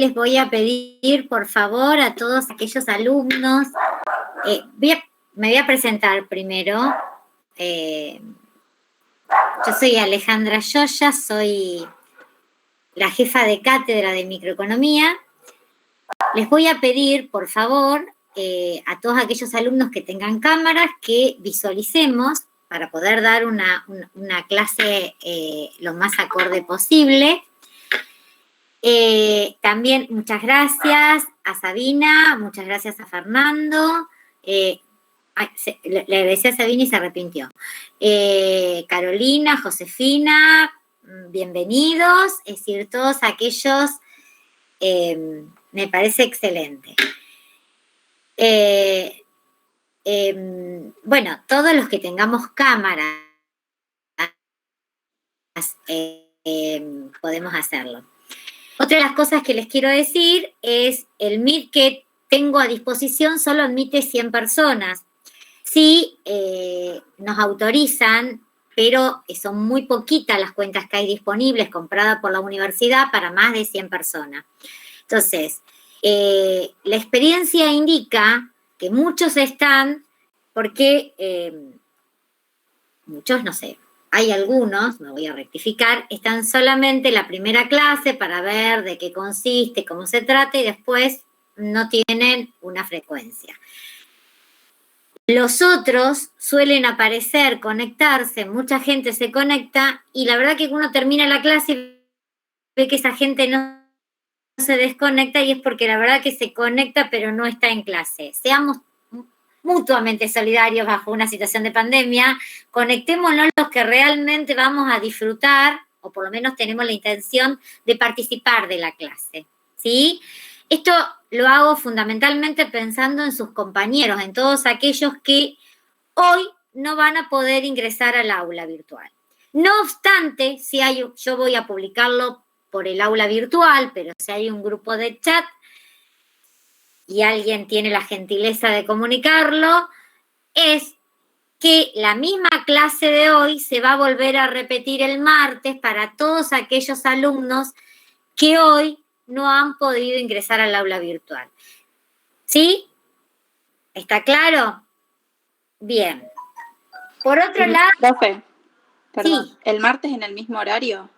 les voy a pedir, por favor, a todos aquellos alumnos, me voy a presentar primero. Yo soy Alejandra Yoya, soy la jefa de cátedra de microeconomía. Les voy a pedir, por favor, a todos aquellos alumnos que tengan cámaras, que visualicemos para poder dar una clase lo más acorde posible. También muchas gracias a Sabina, muchas gracias a Fernando. Le agradecí a Sabina y se arrepintió. Carolina, Josefina, bienvenidos. Es decir, todos aquellos, me parece excelente. Bueno, todos los que tengamos cámaras, podemos hacerlo. Otra de las cosas que les quiero decir es el Meet que tengo a disposición solo admite 100 personas. Sí, nos autorizan, pero son muy poquitas las cuentas que hay disponibles compradas por la universidad para más de 100 personas. Entonces, la experiencia indica que muchos están, porque muchos, no sé, hay algunos, me voy a rectificar, están solamente la primera clase para ver de qué consiste, cómo se trata, y después no tienen una frecuencia. Los otros suelen aparecer, conectarse, mucha gente se conecta, y la verdad que uno termina la clase y ve que esa gente no se desconecta, y es porque la verdad que se conecta pero no está en clase. Seamos mutuamente solidarios bajo una situación de pandemia, conectémonos los que realmente vamos a disfrutar, o por lo menos tenemos la intención de participar de la clase, ¿sí? Esto lo hago fundamentalmente pensando en sus compañeros, en todos aquellos que hoy no van a poder ingresar al aula virtual. No obstante, yo voy a publicarlo por el aula virtual, pero si hay un grupo de chat y alguien tiene la gentileza de comunicarlo, es que la misma clase de hoy se va a volver a repetir el martes para todos aquellos alumnos que hoy no han podido ingresar al aula virtual. ¿Sí? ¿Está claro? Bien. Por otro lado... Profe, perdón, sí. ¿El martes en el mismo horario?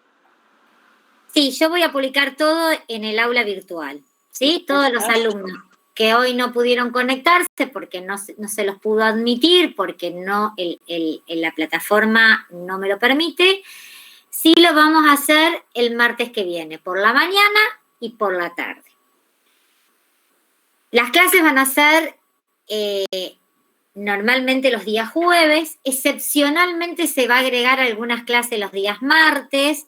Sí, yo voy a publicar todo en el aula virtual, ¿sí? Todos los alumnos que hoy no pudieron conectarse porque no se los pudo admitir, porque no la plataforma no me lo permite, sí lo vamos a hacer el martes que viene, por la mañana y por la tarde. Las clases van a ser normalmente los días jueves, excepcionalmente se va a agregar algunas clases los días martes.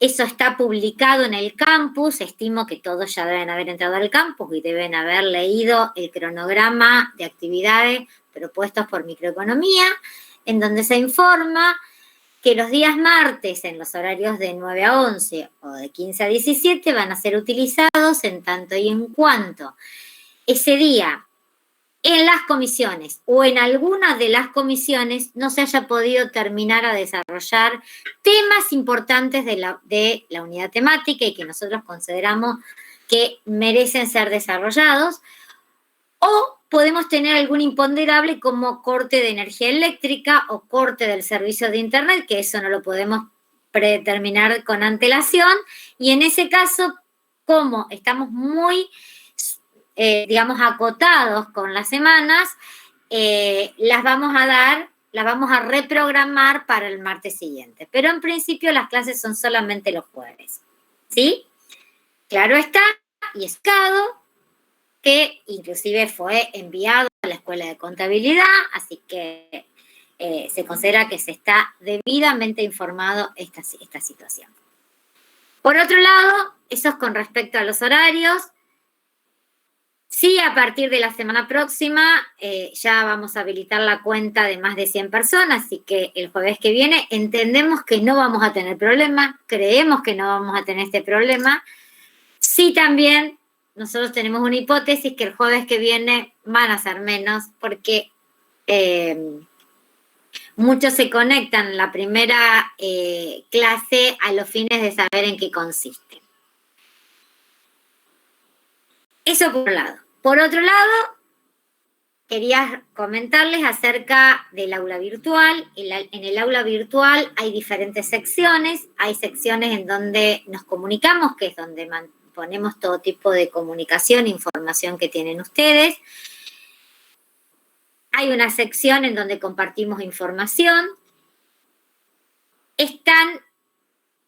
Eso está publicado en el campus, estimo que todos ya deben haber entrado al campus y deben haber leído el cronograma de actividades propuestos por microeconomía, en donde se informa que los días martes en los horarios de 9 a 11 o de 15 a 17 van a ser utilizados en tanto y en cuanto ese día en las comisiones o en alguna de las comisiones no se haya podido terminar a desarrollar temas importantes de la unidad temática y que nosotros consideramos que merecen ser desarrollados, o podemos tener algún imponderable como corte de energía eléctrica o corte del servicio de internet, que eso no lo podemos predeterminar con antelación, y en ese caso, como estamos muy digamos, acotados con las semanas, las vamos a reprogramar para el martes siguiente. Pero en principio las clases son solamente los jueves, ¿sí? Claro está, y escado, que inclusive fue enviado a la Escuela de Contabilidad, así que se considera que se está debidamente informado esta situación. Por otro lado, eso es con respecto a los horarios. Sí, a partir de la semana próxima ya vamos a habilitar la cuenta de más de 100 personas, así que el jueves que viene entendemos que no vamos a tener problema, creemos que no vamos a tener este problema. Sí, también nosotros tenemos una hipótesis que el jueves que viene van a ser menos porque muchos se conectan la primera clase a los fines de saber en qué consiste. Eso por un lado. Por otro lado, quería comentarles acerca del aula virtual. En el aula virtual hay diferentes secciones. Hay secciones en donde nos comunicamos, que es donde ponemos todo tipo de comunicación, información que tienen ustedes. Hay una sección en donde compartimos información. Están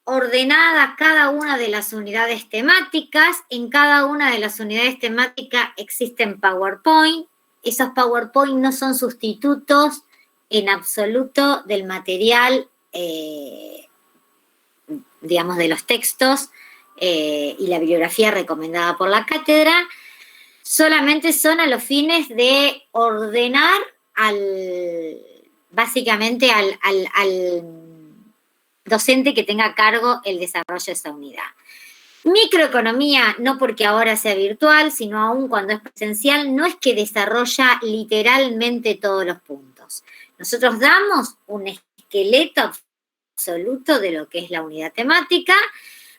ordenadas cada una de las unidades temáticas. En cada una de las unidades temáticas existen PowerPoint. Esos PowerPoint no son sustitutos en absoluto del material, digamos, de los textos y la bibliografía recomendada por la cátedra. Solamente son a los fines de ordenar básicamente al docente que tenga a cargo el desarrollo de esa unidad. Microeconomía, no porque ahora sea virtual, sino aún cuando es presencial, no es que desarrolla literalmente todos los puntos. Nosotros damos un esqueleto absoluto de lo que es la unidad temática.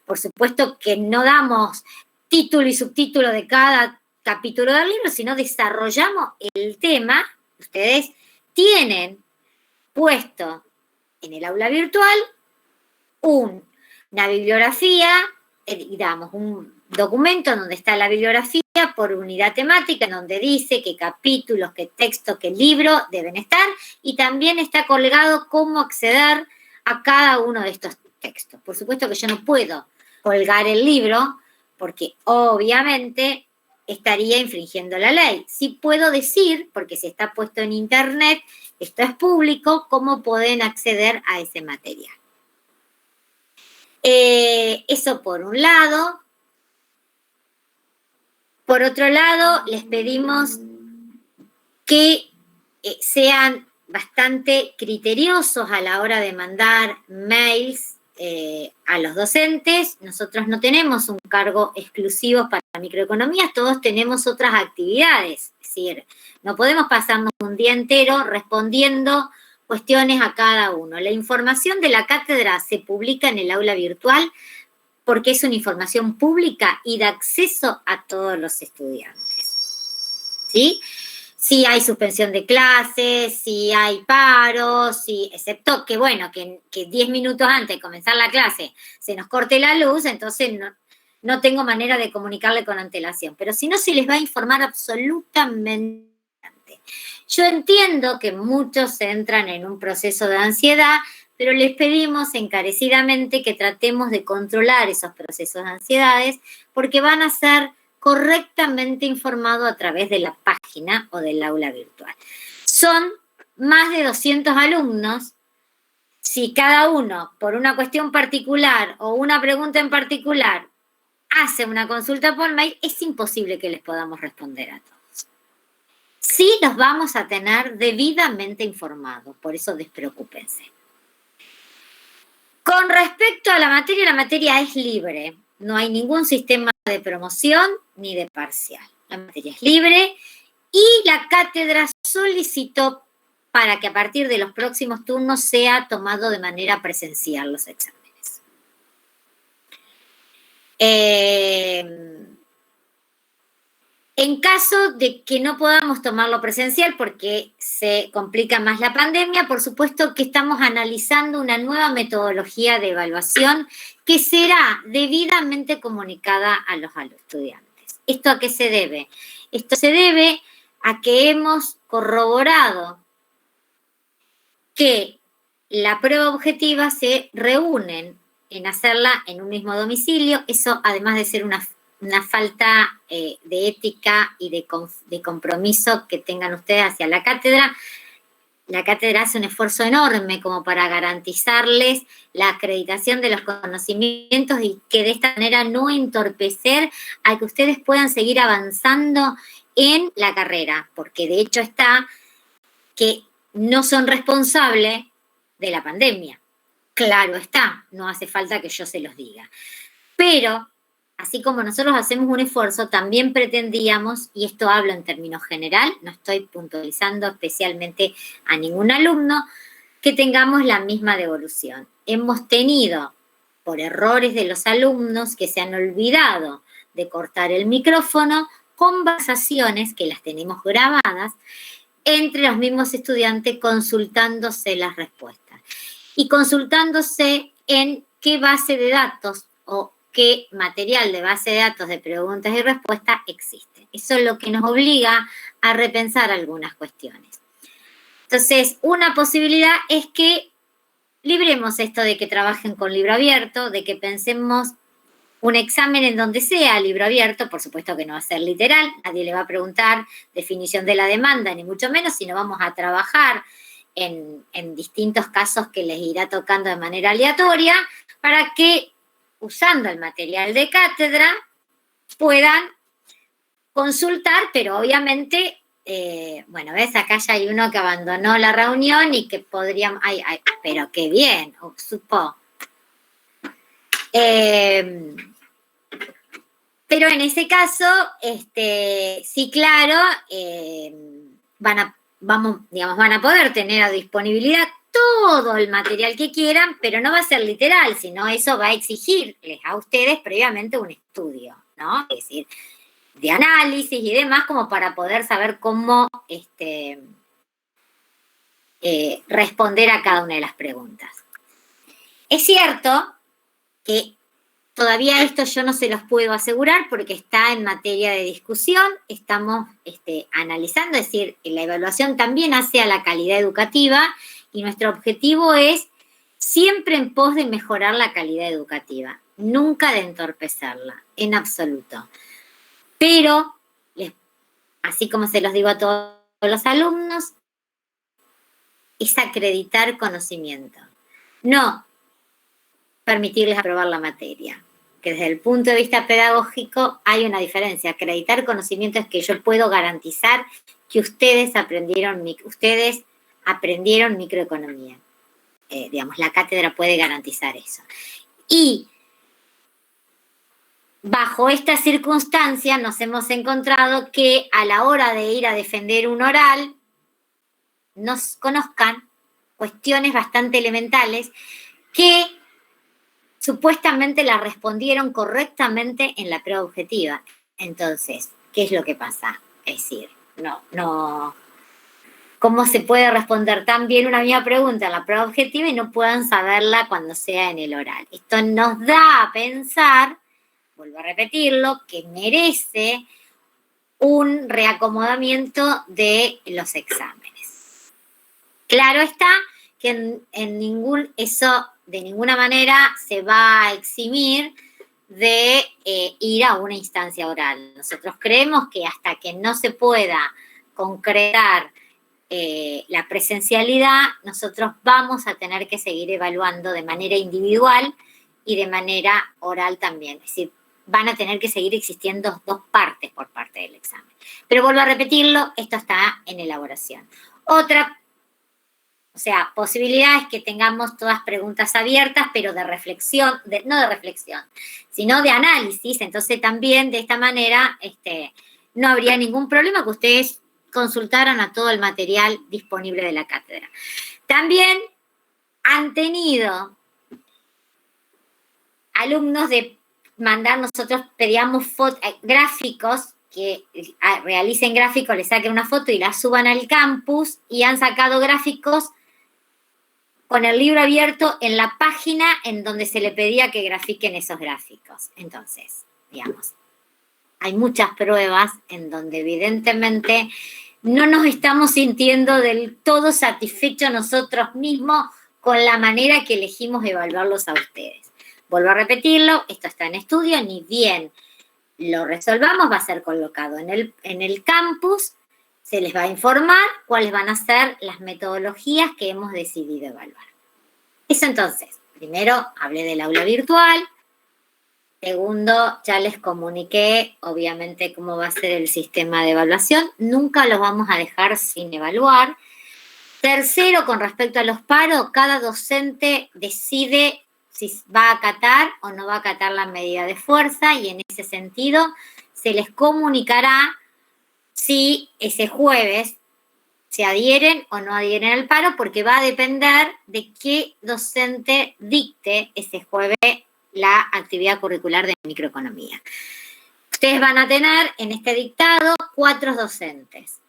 Por supuesto que no damos título y subtítulo de cada capítulo del libro, sino desarrollamos el tema. Ustedes tienen puesto en el aula virtual una bibliografía, digamos, un documento donde está la bibliografía por unidad temática, en donde dice qué capítulos, qué texto, qué libro deben estar, y también está colgado cómo acceder a cada uno de estos textos. Por supuesto que yo no puedo colgar el libro, porque obviamente estaría infringiendo la ley. Sí puedo decir, porque si está puesto en internet, esto es público, cómo pueden acceder a ese material. Eso por un lado. Por otro lado, les pedimos que sean bastante criteriosos a la hora de mandar mails a los docentes. Nosotros no tenemos un cargo exclusivo para microeconomía, todos tenemos otras actividades. Es decir, no podemos pasarnos un día entero respondiendo cuestiones a cada uno. La información de la cátedra se publica en el aula virtual porque es una información pública y de acceso a todos los estudiantes. ¿Sí? Si hay suspensión de clases, si hay paros, excepto que, bueno, que 10 minutos antes de comenzar la clase se nos corte la luz, entonces no tengo manera de comunicarle con antelación. Pero si no, se les va a informar absolutamente. Yo entiendo que muchos entran en un proceso de ansiedad, pero les pedimos encarecidamente que tratemos de controlar esos procesos de ansiedades porque van a ser correctamente informados a través de la página o del aula virtual. Son más de 200 alumnos. Si cada uno, por una cuestión particular o una pregunta en particular, hace una consulta por mail, es imposible que les podamos responder a todos. Sí los vamos a tener debidamente informados, por eso despreocúpense. Con respecto a la materia es libre. No hay ningún sistema de promoción ni de parcial. La materia es libre y la cátedra solicitó para que a partir de los próximos turnos sea tomado de manera presencial los exámenes. En caso de que no podamos tomarlo presencial porque se complica más la pandemia, por supuesto que estamos analizando una nueva metodología de evaluación que será debidamente comunicada a los estudiantes. ¿Esto a qué se debe? Esto se debe a que hemos corroborado que la prueba objetiva se reúnen en hacerla en un mismo domicilio. Eso, además de ser una falta de ética y de compromiso que tengan ustedes hacia la cátedra hace un esfuerzo enorme como para garantizarles la acreditación de los conocimientos y que de esta manera no entorpecer a que ustedes puedan seguir avanzando en la carrera, porque de hecho está que no son responsables de la pandemia. Claro está, no hace falta que yo se los diga. Pero así como nosotros hacemos un esfuerzo, también pretendíamos, y esto hablo en términos general, no estoy puntualizando especialmente a ningún alumno, que tengamos la misma devolución. Hemos tenido, por errores de los alumnos que se han olvidado de cortar el micrófono, conversaciones, que las tenemos grabadas, entre los mismos estudiantes consultándose las respuestas y consultándose en qué base de datos o qué material de base de datos de preguntas y respuestas existe. Eso es lo que nos obliga a repensar algunas cuestiones. Entonces, una posibilidad es que libremos esto de que trabajen con libro abierto, de que pensemos un examen en donde sea libro abierto, por supuesto que no va a ser literal, nadie le va a preguntar definición de la demanda, ni mucho menos, sino vamos a trabajar en distintos casos que les irá tocando de manera aleatoria, para que, usando el material de cátedra, puedan consultar, pero obviamente, bueno, ves, acá ya hay uno que abandonó la reunión y que podríamos, pero qué bien, supo. Pero en ese caso, sí, claro, van a poder tener a disponibilidad todo el material que quieran, pero no va a ser literal, sino eso va a exigirles a ustedes previamente un estudio, ¿no? Es decir, de análisis y demás, como para poder saber cómo responder a cada una de las preguntas. Es cierto que todavía esto yo no se los puedo asegurar porque está en materia de discusión, estamos analizando, es decir, la evaluación también hace a la calidad educativa y nuestro objetivo es siempre en pos de mejorar la calidad educativa, nunca de entorpecerla, en absoluto. Pero, así como se los digo a todos los alumnos, es acreditar conocimiento, no permitirles aprobar la materia. Que desde el punto de vista pedagógico hay una diferencia. Acreditar conocimiento es que yo puedo garantizar que ustedes aprendieron microeconomía. La cátedra puede garantizar eso. Y bajo esta circunstancia nos hemos encontrado que a la hora de ir a defender un oral, nos conozcan cuestiones bastante elementales que supuestamente la respondieron correctamente en la prueba objetiva. Entonces, ¿qué es lo que pasa? Es decir, ¿cómo se puede responder tan bien una misma pregunta en la prueba objetiva y no puedan saberla cuando sea en el oral? Esto nos da a pensar, vuelvo a repetirlo, que merece un reacomodamiento de los exámenes. Claro está que de ninguna manera se va a eximir de ir a una instancia oral. Nosotros creemos que hasta que no se pueda concretar la presencialidad, nosotros vamos a tener que seguir evaluando de manera individual y de manera oral también. Es decir, van a tener que seguir existiendo dos partes por parte del examen. Pero vuelvo a repetirlo, esto está en elaboración. Otra posibilidad es que tengamos todas preguntas abiertas, pero de reflexión, no de reflexión, sino de análisis. Entonces también de esta manera no habría ningún problema que ustedes consultaran a todo el material disponible de la cátedra. También han tenido alumnos de mandar, nosotros pedíamos gráficos, que realicen gráficos, les saquen una foto y la suban al campus, y han sacado gráficos con el libro abierto en la página en donde se le pedía que grafiquen esos gráficos. Entonces, hay muchas pruebas en donde evidentemente no nos estamos sintiendo del todo satisfechos nosotros mismos con la manera que elegimos evaluarlos a ustedes. Vuelvo a repetirlo, esto está en estudio, ni bien lo resolvamos, va a ser colocado en el campus, se les va a informar cuáles van a ser las metodologías que hemos decidido evaluar. Eso entonces, primero hablé del aula virtual, segundo, ya les comuniqué obviamente cómo va a ser el sistema de evaluación, nunca los vamos a dejar sin evaluar. Tercero, con respecto a los paros, cada docente decide si va a acatar o no va a acatar la medida de fuerza, y en ese sentido se les comunicará si ese jueves se adhieren o no adhieren al paro, porque va a depender de qué docente dicte ese jueves la actividad curricular de microeconomía. Ustedes van a tener en este dictado 4 docentes.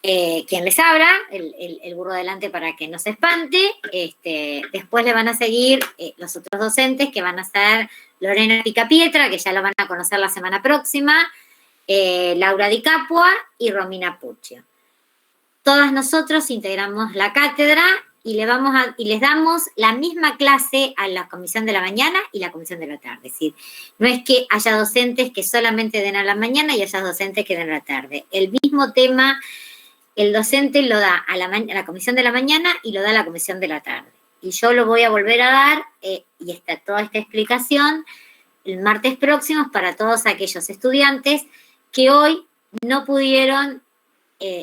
Quien les habla, el burro delante para que no se espante. Después le van a seguir los otros docentes, que van a ser Lorena Picapietra, que ya lo van a conocer la semana próxima, Laura Di Capua y Romina Puccio. Todas nosotros integramos la cátedra y les damos la misma clase a la comisión de la mañana y la comisión de la tarde. Es decir, no es que haya docentes que solamente den a la mañana y haya docentes que den a la tarde. El mismo tema, el docente lo da a la comisión de la mañana y lo da a la comisión de la tarde. Y yo lo voy a volver a dar, y está toda esta explicación, el martes próximo para todos aquellos estudiantes que hoy no pudieron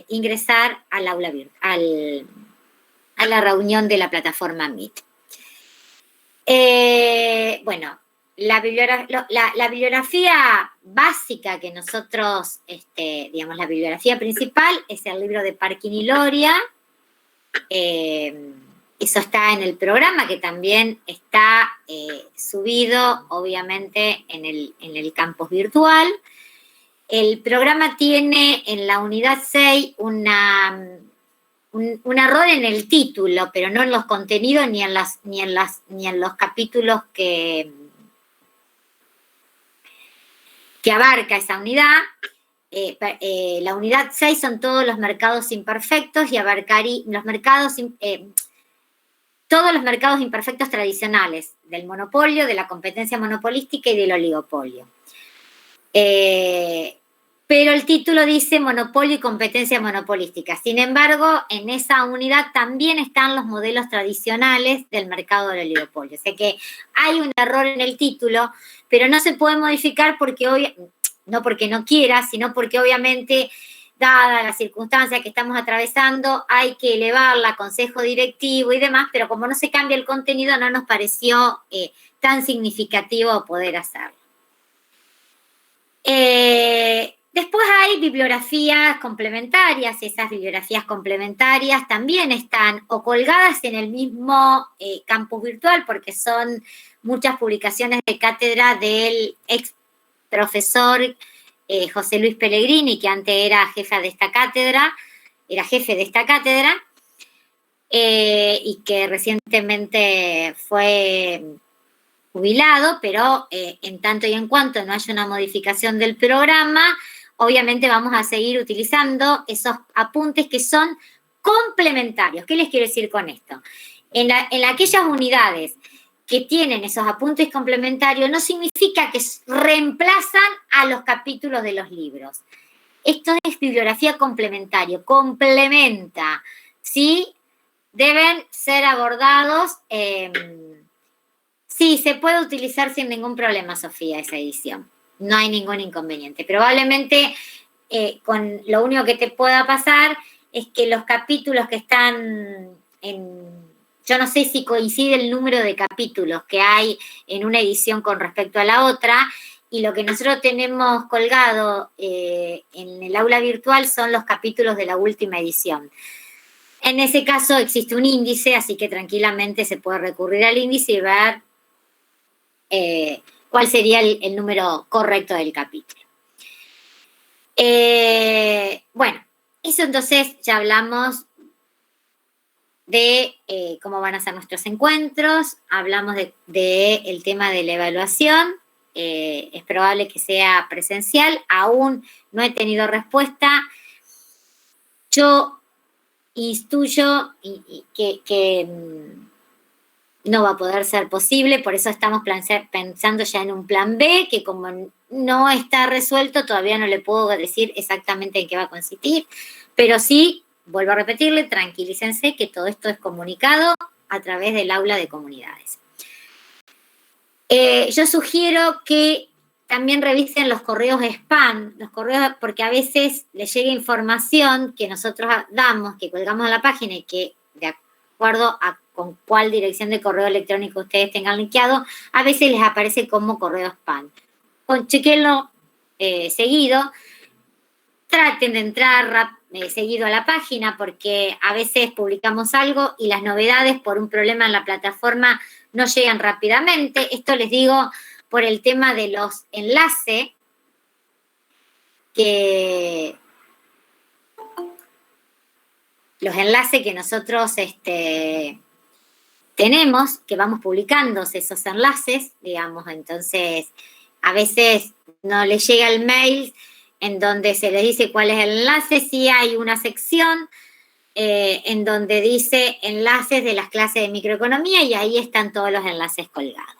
ingresar al aula virtual, a la reunión de la plataforma Meet. Bueno, la bibliografía básica que nosotros, digamos, la bibliografía principal es el libro de Parkin y Loria. Eso está en el programa, que también está subido, obviamente, en el campus virtual. El programa tiene en la unidad 6 un error en el título, pero no en los contenidos ni en los capítulos que abarca esa unidad. La unidad 6 son todos los mercados imperfectos y abarcaría todos los mercados imperfectos tradicionales, del monopolio, de la competencia monopolística y del oligopolio. Pero el título dice monopolio y competencia monopolística. Sin embargo, en esa unidad también están los modelos tradicionales del mercado del oligopolio. O sea que hay un error en el título, pero no se puede modificar no porque no quiera, sino porque obviamente, dada la circunstancia que estamos atravesando, hay que elevarla a consejo directivo y demás, pero como no se cambia el contenido, no nos pareció tan significativo poder hacerlo. Después hay bibliografías complementarias. Esas bibliografías complementarias también están o colgadas en el mismo campus virtual, porque son muchas publicaciones de cátedra del ex profesor José Luis Pellegrini, que antes era jefe de esta cátedra, y que recientemente fue jubilado, pero en tanto y en cuanto no haya una modificación del programa, obviamente vamos a seguir utilizando esos apuntes que son complementarios. ¿Qué les quiero decir con esto? En aquellas unidades que tienen esos apuntes complementarios no significa que reemplazan a los capítulos de los libros. Esto es bibliografía complementaria, complementa, ¿sí? Deben ser abordados. Sí, se puede utilizar sin ningún problema, Sofía, esa edición. No hay ningún inconveniente. Probablemente con lo único que te pueda pasar es que los capítulos que están yo no sé si coincide el número de capítulos que hay en una edición con respecto a la otra, y lo que nosotros tenemos colgado en el aula virtual son los capítulos de la última edición. En ese caso existe un índice, así que tranquilamente se puede recurrir al índice y ver cuál sería el número correcto del capítulo. Bueno, eso entonces ya hablamos de cómo van a ser nuestros encuentros, hablamos del tema de la evaluación. Es probable que sea presencial, aún no he tenido respuesta. Yo intuyo que no va a poder ser posible, por eso estamos pensando ya en un plan B, que como no está resuelto, todavía no le puedo decir exactamente en qué va a consistir, pero sí, vuelvo a repetirle, tranquilícense que todo esto es comunicado a través del aula de comunidades. Yo sugiero que también revisen los correos spam, porque a veces les llega información que nosotros damos, que colgamos en la página y que de acuerdo a con cuál dirección de correo electrónico ustedes tengan linkeado, a veces les aparece como correo spam. Chequenlo seguido, traten de entrar seguido a la página, porque a veces publicamos algo y las novedades por un problema en la plataforma no llegan rápidamente. Esto les digo por el tema de los enlaces, que los enlaces que nosotros tenemos, que vamos publicando esos enlaces, digamos, entonces a veces no les llega el mail en donde se les dice cuál es el enlace, sí hay una sección en donde dice enlaces de las clases de microeconomía y ahí están todos los enlaces colgados.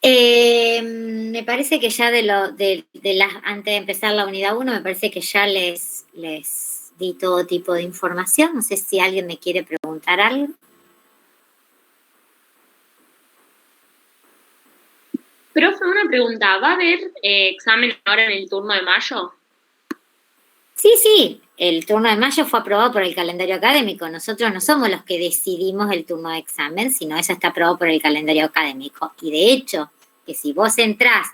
Me parece que ya antes de empezar la unidad 1, me parece que ya les di todo tipo de información. No sé si alguien me quiere preguntar algo. Profe, una pregunta. ¿Va a haber examen ahora en el turno de mayo? Sí. El turno de mayo fue aprobado por el calendario académico. Nosotros no somos los que decidimos el turno de examen, sino eso está aprobado por el calendario académico. Y de hecho, que si vos entrás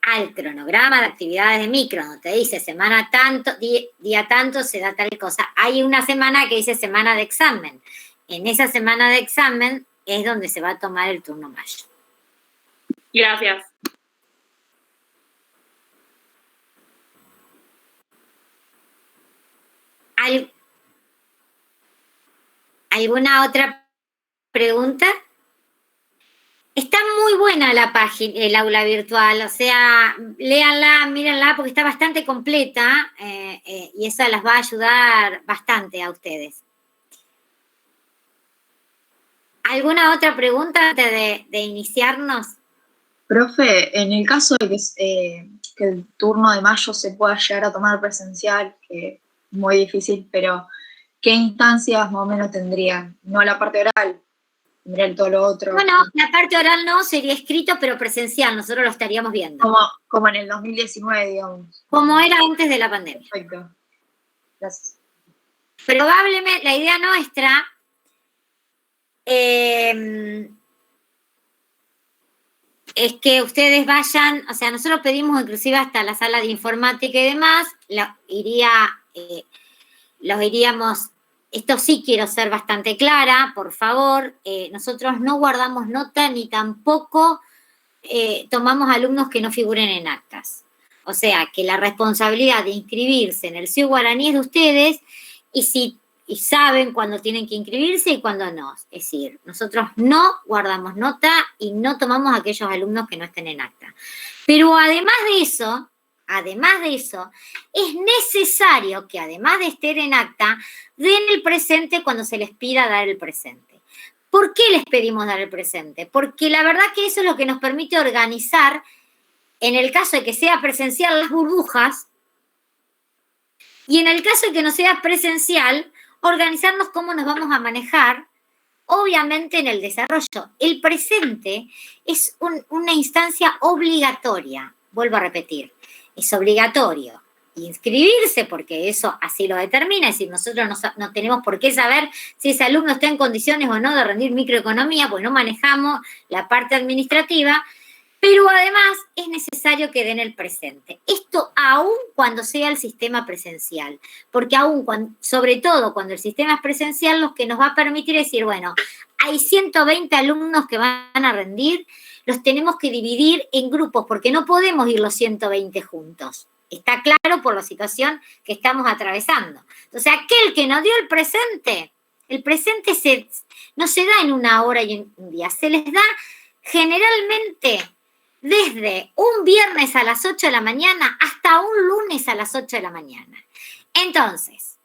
al cronograma de actividades de micro, donde te dice semana tanto, día tanto, se da tal cosa, hay una semana que dice semana de examen. En esa semana de examen es donde se va a tomar el turno mayo. Gracias. ¿Alguna otra pregunta? Está muy buena la página, el aula virtual, o sea, léanla, mírenla, porque está bastante completa y eso las va a ayudar bastante a ustedes. ¿Alguna otra pregunta antes de iniciarnos? Profe, en el caso de que el turno de mayo se pueda llegar a tomar presencial, que es muy difícil, pero ¿qué instancias más o menos tendrían? No la parte oral, tendrían todo lo otro. Bueno, la parte oral no, sería escrito, pero presencial, nosotros lo estaríamos viendo. Como en el 2019, digamos. Como era antes de la pandemia. Perfecto. Gracias. Probablemente, la idea nuestra es que ustedes vayan, o sea, nosotros pedimos inclusive hasta la sala de informática y demás, los iríamos, esto sí quiero ser bastante clara, por favor, nosotros no guardamos nota ni tampoco tomamos alumnos que no figuren en actas. O sea, que la responsabilidad de inscribirse en el CIU Guaraní es de ustedes y saben cuándo tienen que inscribirse y cuándo no. Es decir, nosotros no guardamos nota y no tomamos a aquellos alumnos que no estén en acta. Pero además de eso, es necesario que además de estar en acta, den el presente cuando se les pida dar el presente. ¿Por qué les pedimos dar el presente? Porque la verdad que eso es lo que nos permite organizar, en el caso de que sea presencial, las burbujas, y en el caso de que no sea presencial, organizarnos cómo nos vamos a manejar, obviamente en el desarrollo. El presente es una instancia obligatoria, vuelvo a repetir, es obligatorio inscribirse porque eso así lo determina, es decir, nosotros no tenemos por qué saber si ese alumno está en condiciones o no de rendir microeconomía, pues no manejamos la parte administrativa, pero además es necesario que den el presente. Esto aún cuando sea el sistema presencial, porque sobre todo cuando el sistema es presencial, lo que nos va a permitir es decir, bueno, hay 120 alumnos que van a rendir, los tenemos que dividir en grupos, porque no podemos ir los 120 juntos. Está claro por la situación que estamos atravesando. Entonces, aquel que no dio el presente no se da en una hora y en un día, se les da generalmente desde un viernes a las 8 de la mañana hasta un lunes a las 8 de la mañana. Entonces,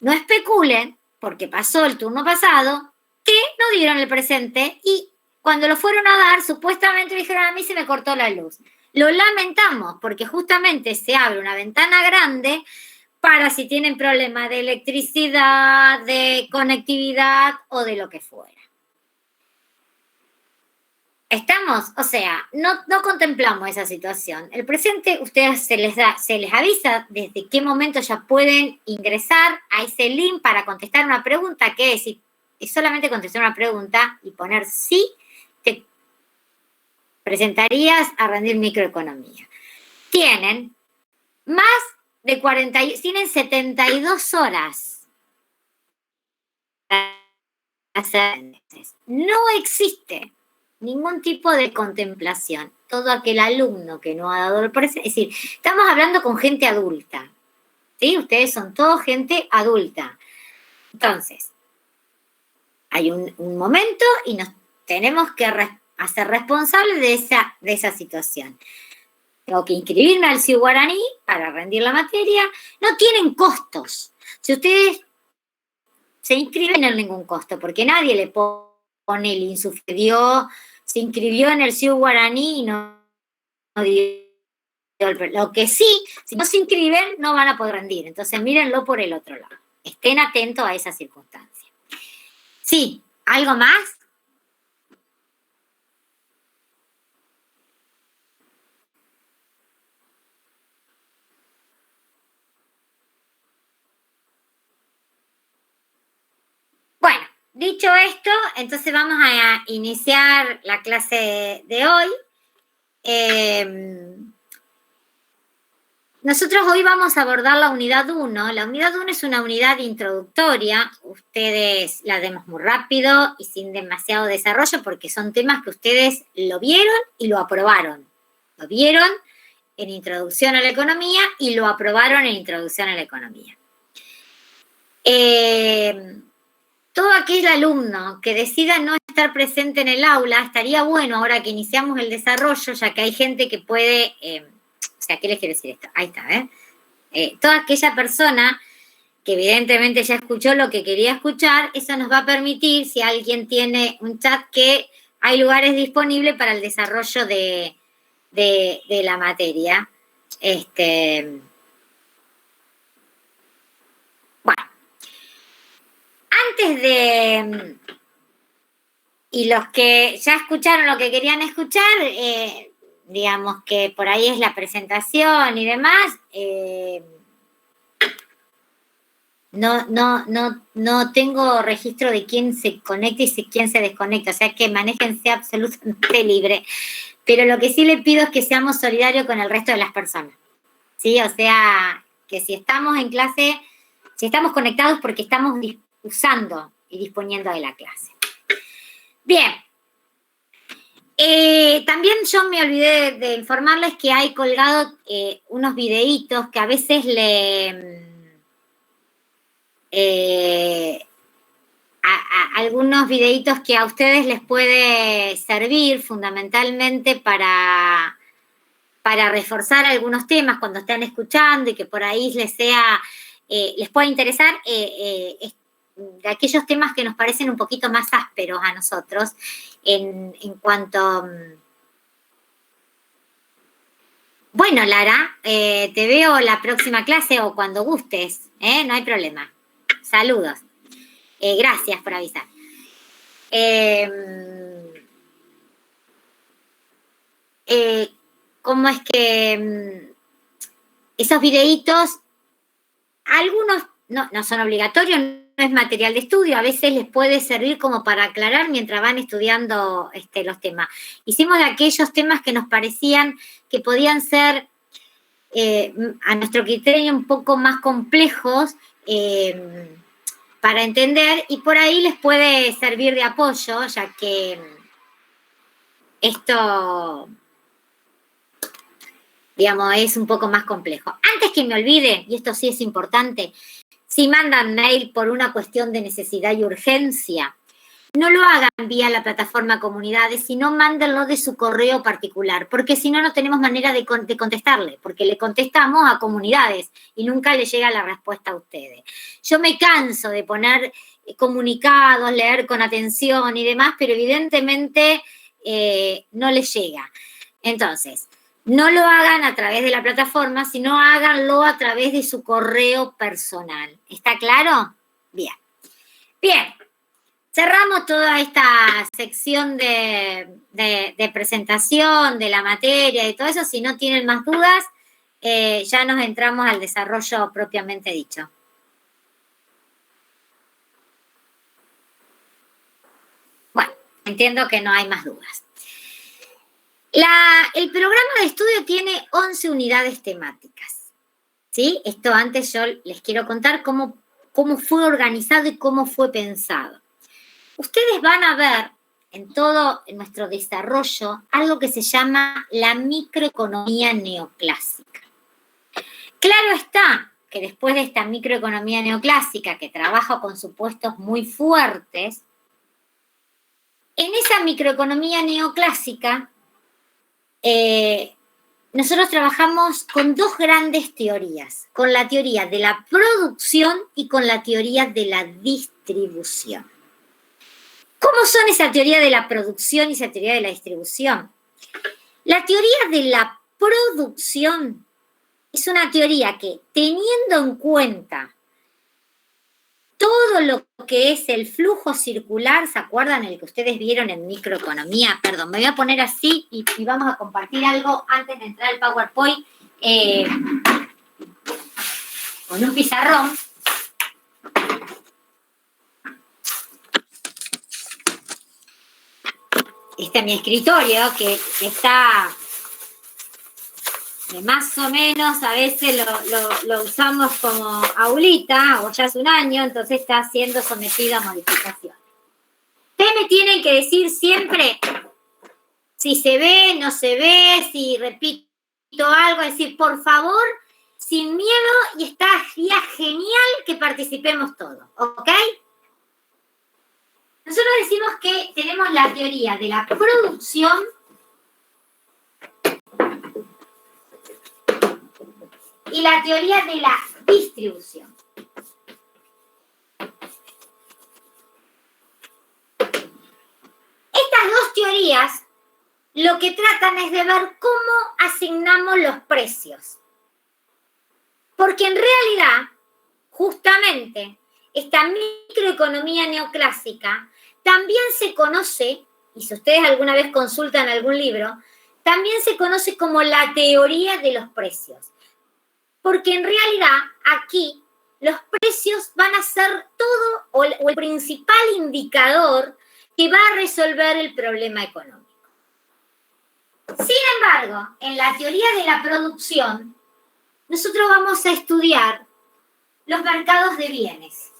no especulen, porque pasó el turno pasado, que no dieron el presente y cuando lo fueron a dar, supuestamente dijeron, a mí se me cortó la luz. Lo lamentamos, porque justamente se abre una ventana grande para si tienen problemas de electricidad, de conectividad o de lo que fuera. ¿Estamos? O sea, no contemplamos esa situación. El presente, ustedes se les avisa desde qué momento ya pueden ingresar a ese link para contestar una pregunta, que es solamente contestar una pregunta y poner sí, te presentarías a rendir microeconomía. Tienen tienen 72 horas. No existe ningún tipo de contemplación. todo aquel alumno que no ha dado el presente, es decir, estamos hablando con gente adulta, ¿sí? Ustedes son todos gente adulta. Entonces, hay un momento y nos tenemos que hacer responsables de esa situación. Tengo que inscribirme al CIU Guaraní para rendir la materia. No tienen costos. Si ustedes se inscriben, no hay ningún costo, porque nadie le pone el insufrió, se inscribió en el CIU Guaraní y no dio lo que sí, si no se inscriben, no van a poder rendir. Entonces, mírenlo por el otro lado. Estén atentos a esa circunstancia. Sí, ¿algo más? Bueno, dicho esto, entonces vamos a iniciar la clase de hoy. Nosotros hoy vamos a abordar la unidad 1. La unidad 1 es una unidad introductoria. Ustedes la demos muy rápido y sin demasiado desarrollo porque son temas que ustedes lo vieron y lo aprobaron. Lo vieron en Introducción a la Economía y lo aprobaron en Introducción a la Economía. Todo aquel alumno que decida no estar presente en el aula, estaría bueno ahora que iniciamos el desarrollo, ya que hay gente que puede... ¿qué les quiero decir esto? Ahí está, toda aquella persona que evidentemente ya escuchó lo que quería escuchar, eso nos va a permitir, si alguien tiene un chat, que hay lugares disponibles para el desarrollo de la materia. Bueno, antes de... Y los que ya escucharon lo que querían escuchar... digamos que por ahí es la presentación y demás, no tengo registro de quién se conecta y quién se desconecta, o sea que manéjense absolutamente libre, pero lo que sí le pido es que seamos solidarios con el resto de las personas, ¿sí? O sea, que si estamos en clase, si estamos conectados porque estamos usando y disponiendo de la clase. Bien. También yo me olvidé de informarles que hay colgados unos videitos que a veces algunos videitos que a ustedes les puede servir fundamentalmente para reforzar algunos temas cuando están escuchando y que por ahí les pueda interesar de aquellos temas que nos parecen un poquito más ásperos a nosotros en cuanto... Bueno, Lara, te veo la próxima clase o cuando gustes, no hay problema. Saludos. Gracias por avisar. ¿Cómo es que esos videitos, algunos no son obligatorios, no es material de estudio, a veces les puede servir como para aclarar mientras van estudiando los temas. Hicimos de aquellos temas que nos parecían que podían ser, a nuestro criterio, un poco más complejos para entender, y por ahí les puede servir de apoyo, ya que esto, digamos, es un poco más complejo. Antes que me olvide, y esto sí es importante, si mandan mail por una cuestión de necesidad y urgencia, no lo hagan vía la plataforma Comunidades, sino mándenlo de su correo particular, porque si no, no tenemos manera de contestarle, porque le contestamos a Comunidades y nunca le llega la respuesta a ustedes. Yo me canso de poner comunicados, leer con atención y demás, pero evidentemente no les llega. Entonces, no lo hagan a través de la plataforma, sino háganlo a través de su correo personal. ¿Está claro? Bien. Bien. Cerramos toda esta sección de presentación de la materia y todo eso. Si no tienen más dudas, ya nos entramos al desarrollo propiamente dicho. Bueno, entiendo que no hay más dudas. El programa de estudio tiene 11 unidades temáticas, ¿sí? Esto antes yo les quiero contar cómo fue organizado y cómo fue pensado. Ustedes van a ver en todo nuestro desarrollo algo que se llama la microeconomía neoclásica. Claro está que después de esta microeconomía neoclásica que trabaja con supuestos muy fuertes, en esa microeconomía neoclásica nosotros trabajamos con dos grandes teorías, con la teoría de la producción y con la teoría de la distribución. ¿Cómo son esa teoría de la producción y esa teoría de la distribución? La teoría de la producción es una teoría que, teniendo en cuenta todo lo que es el flujo circular, ¿se acuerdan el que ustedes vieron en microeconomía? Perdón, me voy a poner así y vamos a compartir algo antes de entrar al PowerPoint con un pizarrón. Este es mi escritorio, que está más o menos, a veces lo usamos como aulita, o ya hace un año, entonces está siendo sometido a modificaciones. Ustedes me tienen que decir siempre si se ve, no se ve, si repito algo, decir, por favor, sin miedo, y estaría genial que participemos todos, ¿ok? Nosotros decimos que tenemos la teoría de la producción y la teoría de la distribución. Estas dos teorías lo que tratan es de ver cómo asignamos los precios. Porque en realidad, justamente, esta microeconomía neoclásica también se conoce, y si ustedes alguna vez consultan algún libro, también se conoce como la teoría de los precios. Porque en realidad aquí los precios van a ser todo o el principal indicador que va a resolver el problema económico. Sin embargo, en la teoría de la producción, nosotros vamos a estudiar los mercados de bienes.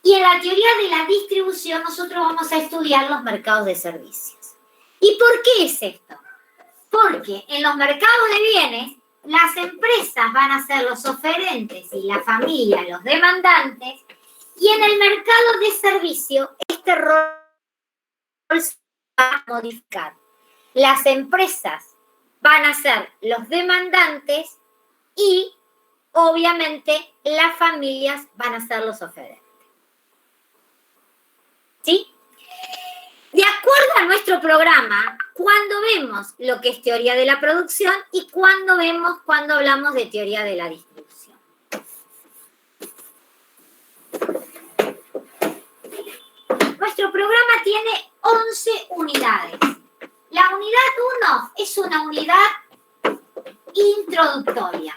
Y en la teoría de la distribución, nosotros vamos a estudiar los mercados de servicios. ¿Y por qué es esto? Porque en los mercados de bienes, las empresas van a ser los oferentes y la familia los demandantes, y en el mercado de servicio, este rol se va a modificar. Las empresas van a ser los demandantes y, obviamente, las familias van a ser los oferentes. ¿Sí? De acuerdo a nuestro programa, cuando vemos lo que es teoría de la producción y cuando hablamos de teoría de la distribución. Nuestro programa tiene 11 unidades. La unidad 1 es una unidad introductoria.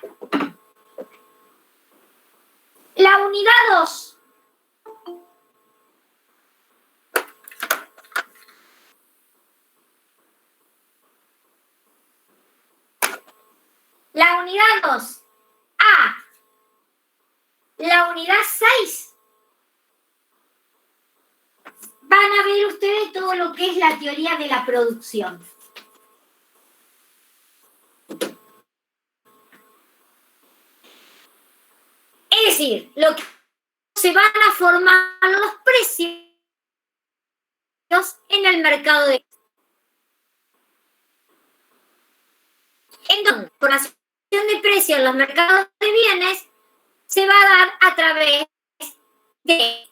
La unidad 2 la unidad 2A, la unidad 6, van a ver ustedes todo lo que es la teoría de la producción. Es decir, lo que se van a formar los precios en el mercado de... Entonces, por la de precios en los mercados de bienes se va a dar a través de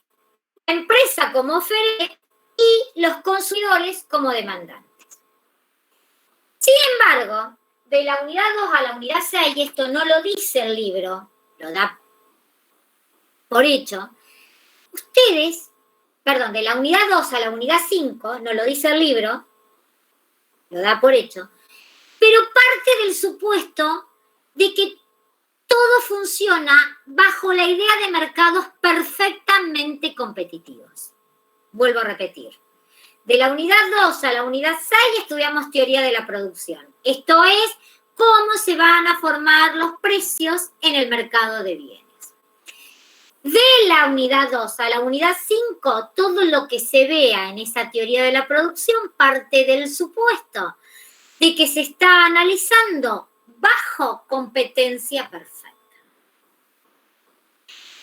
la empresa como oferente y los consumidores como demandantes. Sin embargo, de la unidad 2 a la unidad 6, y esto no lo dice el libro, lo da por hecho, de la unidad 2 a la unidad 5, no lo dice el libro, lo da por hecho, pero parte del supuesto de que todo funciona bajo la idea de mercados perfectamente competitivos. Vuelvo a repetir. De la unidad 2 a la unidad 6 estudiamos teoría de la producción. Esto es cómo se van a formar los precios en el mercado de bienes. De la unidad 2 a la unidad 5, todo lo que se vea en esa teoría de la producción parte del supuesto de que se está analizando bajo competencia perfecta.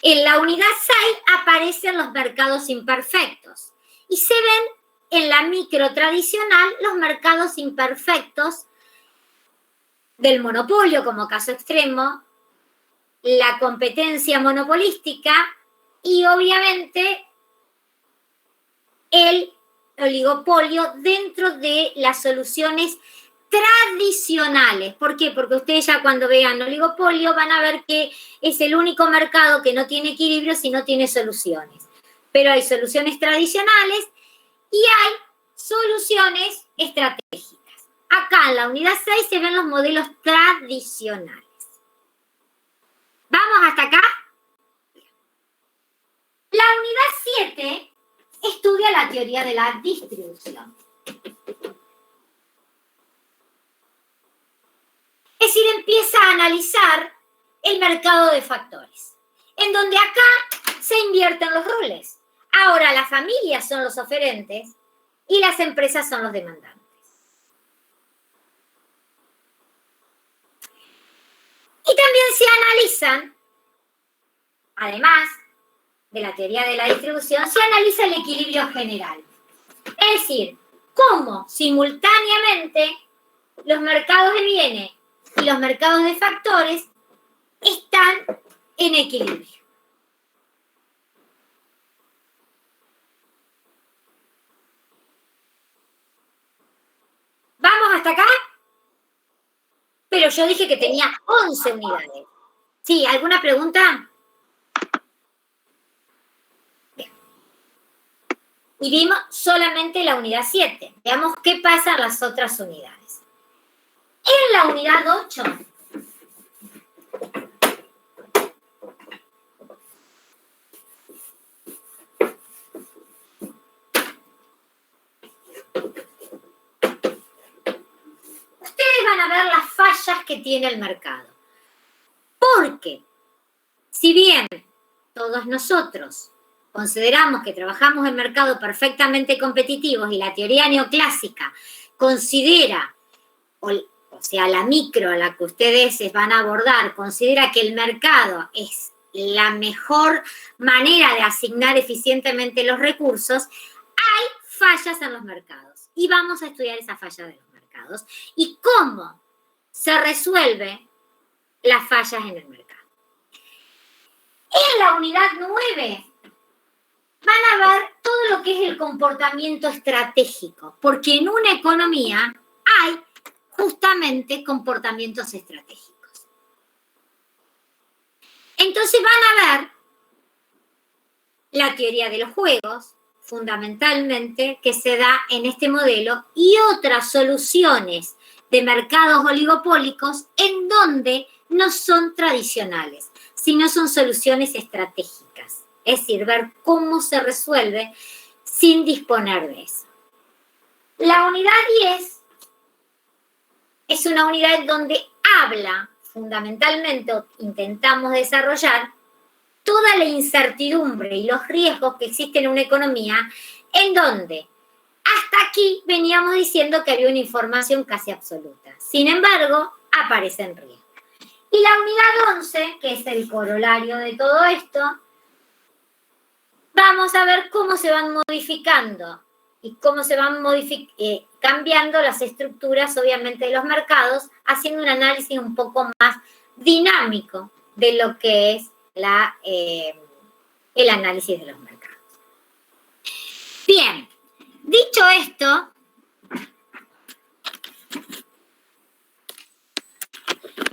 En la unidad 6 aparecen los mercados imperfectos y se ven en la micro tradicional los mercados imperfectos del monopolio como caso extremo, la competencia monopolística y obviamente el oligopolio dentro de las soluciones tradicionales. ¿Por qué? Porque ustedes ya cuando vean oligopolio van a ver que es el único mercado que no tiene equilibrio si no tiene soluciones. Pero hay soluciones tradicionales y hay soluciones estratégicas. Acá en la unidad 6 se ven los modelos tradicionales. ¿Vamos hasta acá? La unidad 7 estudia la teoría de la distribución. Es decir, empieza a analizar el mercado de factores, en donde acá se invierten los roles. Ahora las familias son los oferentes y las empresas son los demandantes. Y también se analizan, además de la teoría de la distribución, se analiza el equilibrio general. Es decir, cómo simultáneamente los mercados de bienes y los mercados de factores están en equilibrio. ¿Vamos hasta acá? Pero yo dije que tenía 11 unidades. ¿Sí? ¿Alguna pregunta? Bien. Y vimos solamente la unidad 7. Veamos qué pasa en las otras unidades. En la unidad 8, ustedes van a ver las fallas que tiene el mercado. Porque, si bien todos nosotros consideramos que trabajamos en mercados perfectamente competitivos y la teoría neoclásica considera, o sea, la micro a la que ustedes van a abordar, considera que el mercado es la mejor manera de asignar eficientemente los recursos, hay fallas en los mercados. Y vamos a estudiar esa falla de los mercados y cómo se resuelve las fallas en el mercado. En la unidad 9 van a ver todo lo que es el comportamiento estratégico, porque en una economía hay justamente comportamientos estratégicos. Entonces van a ver la teoría de los juegos, fundamentalmente, que se da en este modelo, y otras soluciones de mercados oligopólicos en donde no son tradicionales, sino son soluciones estratégicas. Es decir, ver cómo se resuelve sin disponer de eso. La unidad 10 es una unidad donde habla fundamentalmente, o intentamos desarrollar, toda la incertidumbre y los riesgos que existen en una economía, en donde hasta aquí veníamos diciendo que había una información casi absoluta. Sin embargo, aparecen riesgos. Y la unidad 11, que es el corolario de todo esto, vamos a ver cómo se van modificando y cómo se van cambiando las estructuras, obviamente, de los mercados, haciendo un análisis un poco más dinámico de lo que es el análisis de los mercados. Bien, dicho esto,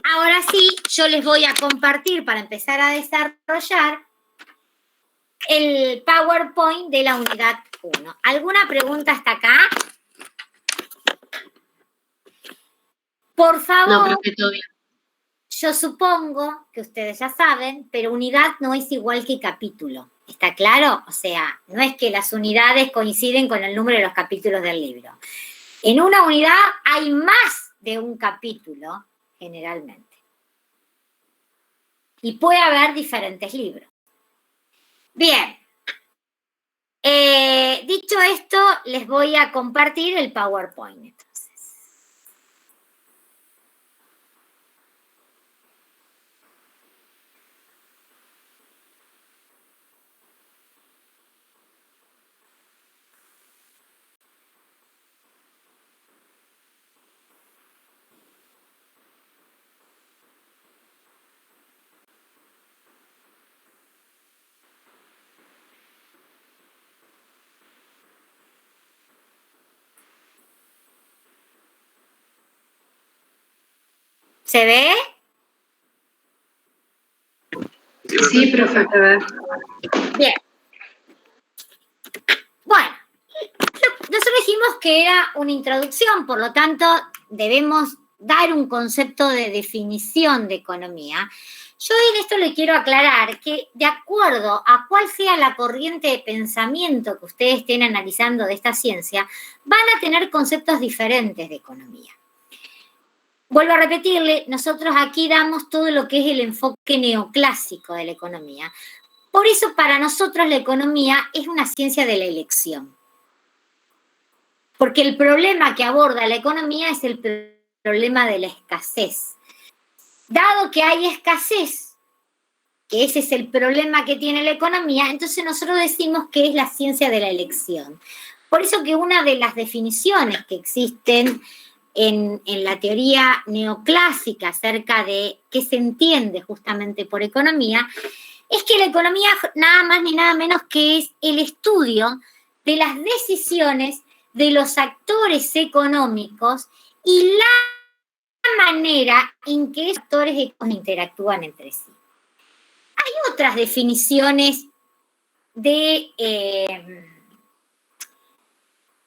ahora sí, yo les voy a compartir para empezar a desarrollar el PowerPoint de la unidad 1. ¿Alguna pregunta hasta acá? Por favor. No, creo que todo bien. Yo supongo que ustedes ya saben, pero unidad no es igual que capítulo. ¿Está claro? O sea, no es que las unidades coinciden con el número de los capítulos del libro. En una unidad hay más de un capítulo, generalmente. Y puede haber diferentes libros. Bien. Dicho esto, les voy a compartir el PowerPoint. Entonces. ¿Se ve? Sí, profe, a ver. Bien. Bueno, nosotros dijimos que era una introducción, por lo tanto, debemos dar un concepto de definición de economía. Yo en esto le quiero aclarar que de acuerdo a cuál sea la corriente de pensamiento que ustedes estén analizando de esta ciencia, van a tener conceptos diferentes de economía. Vuelvo a repetirle, nosotros aquí damos todo lo que es el enfoque neoclásico de la economía. Por eso para nosotros la economía es una ciencia de la elección. Porque el problema que aborda la economía es el problema de la escasez. Dado que hay escasez, que ese es el problema que tiene la economía, entonces nosotros decimos que es la ciencia de la elección. Por eso que una de las definiciones que existen en la teoría neoclásica acerca de qué se entiende justamente por economía, es que la economía nada más ni nada menos que es el estudio de las decisiones de los actores económicos y la manera en que esos actores económicos interactúan entre sí. Hay otras definiciones de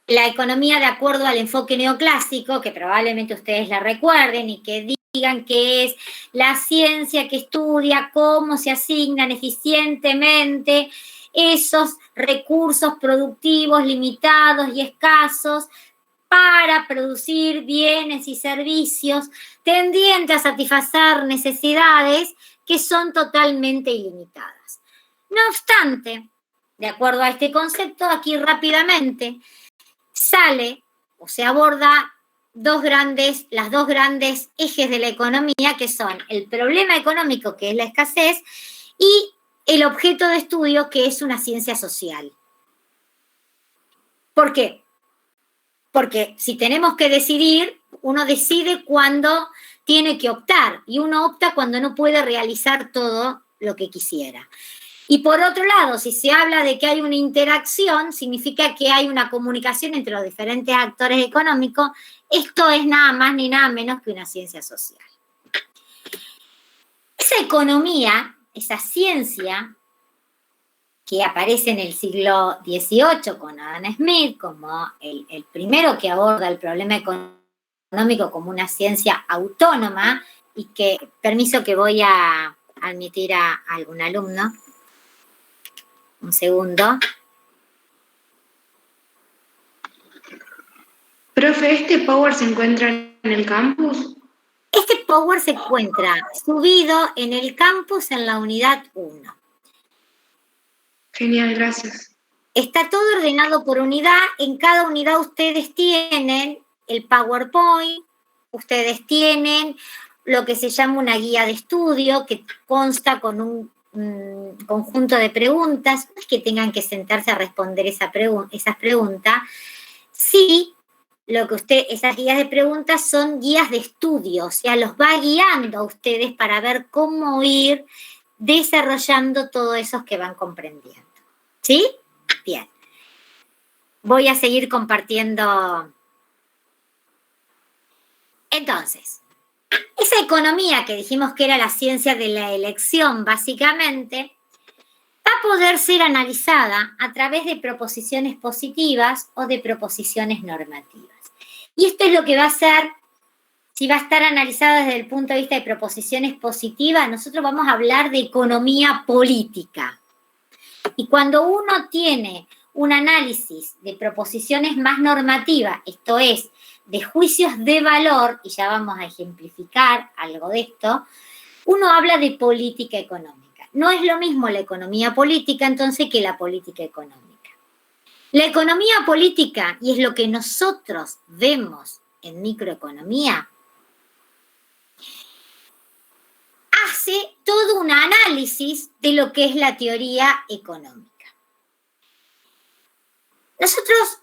la economía de acuerdo al enfoque neoclásico, que probablemente ustedes la recuerden y que digan que es la ciencia que estudia cómo se asignan eficientemente esos recursos productivos limitados y escasos para producir bienes y servicios tendientes a satisfacer necesidades que son totalmente ilimitadas. No obstante, de acuerdo a este concepto, aquí rápidamente sale o se aborda las dos grandes ejes de la economía, que son el problema económico, que es la escasez, y el objeto de estudio, que es una ciencia social. ¿Por qué? Porque si tenemos que decidir, uno decide cuando tiene que optar, y uno opta cuando no puede realizar todo lo que quisiera. Y por otro lado, si se habla de que hay una interacción, significa que hay una comunicación entre los diferentes actores económicos. Esto es nada más ni nada menos que una ciencia social. Esa economía, esa ciencia que aparece en el siglo XVIII con Adam Smith como el primero que aborda el problema económico como una ciencia autónoma, y que, permiso que voy a admitir a algún alumno. Un segundo. Profe, ¿este Power se encuentra en el campus? Este Power se encuentra subido en el campus en la unidad 1. Genial, gracias. Está todo ordenado por unidad. En cada unidad ustedes tienen el PowerPoint, ustedes tienen lo que se llama una guía de estudio que consta con un conjunto de preguntas. No es que tengan que sentarse a responder esas preguntas. Sí, esas guías de preguntas son guías de estudio, o sea, los va guiando a ustedes para ver cómo ir desarrollando todo eso que van comprendiendo. ¿Sí? Bien. Voy a seguir compartiendo. Entonces, esa economía que dijimos que era la ciencia de la elección, básicamente, va a poder ser analizada a través de proposiciones positivas o de proposiciones normativas. Y esto es lo que va a ser, si va a estar analizada desde el punto de vista de proposiciones positivas, nosotros vamos a hablar de economía política. Y cuando uno tiene un análisis de proposiciones más normativas, esto es, de juicios de valor, y ya vamos a ejemplificar algo de esto, uno habla de política económica. No es lo mismo la economía política entonces que la política económica. La economía política, y es lo que nosotros vemos en microeconomía, hace todo un análisis de lo que es la teoría económica. Nosotros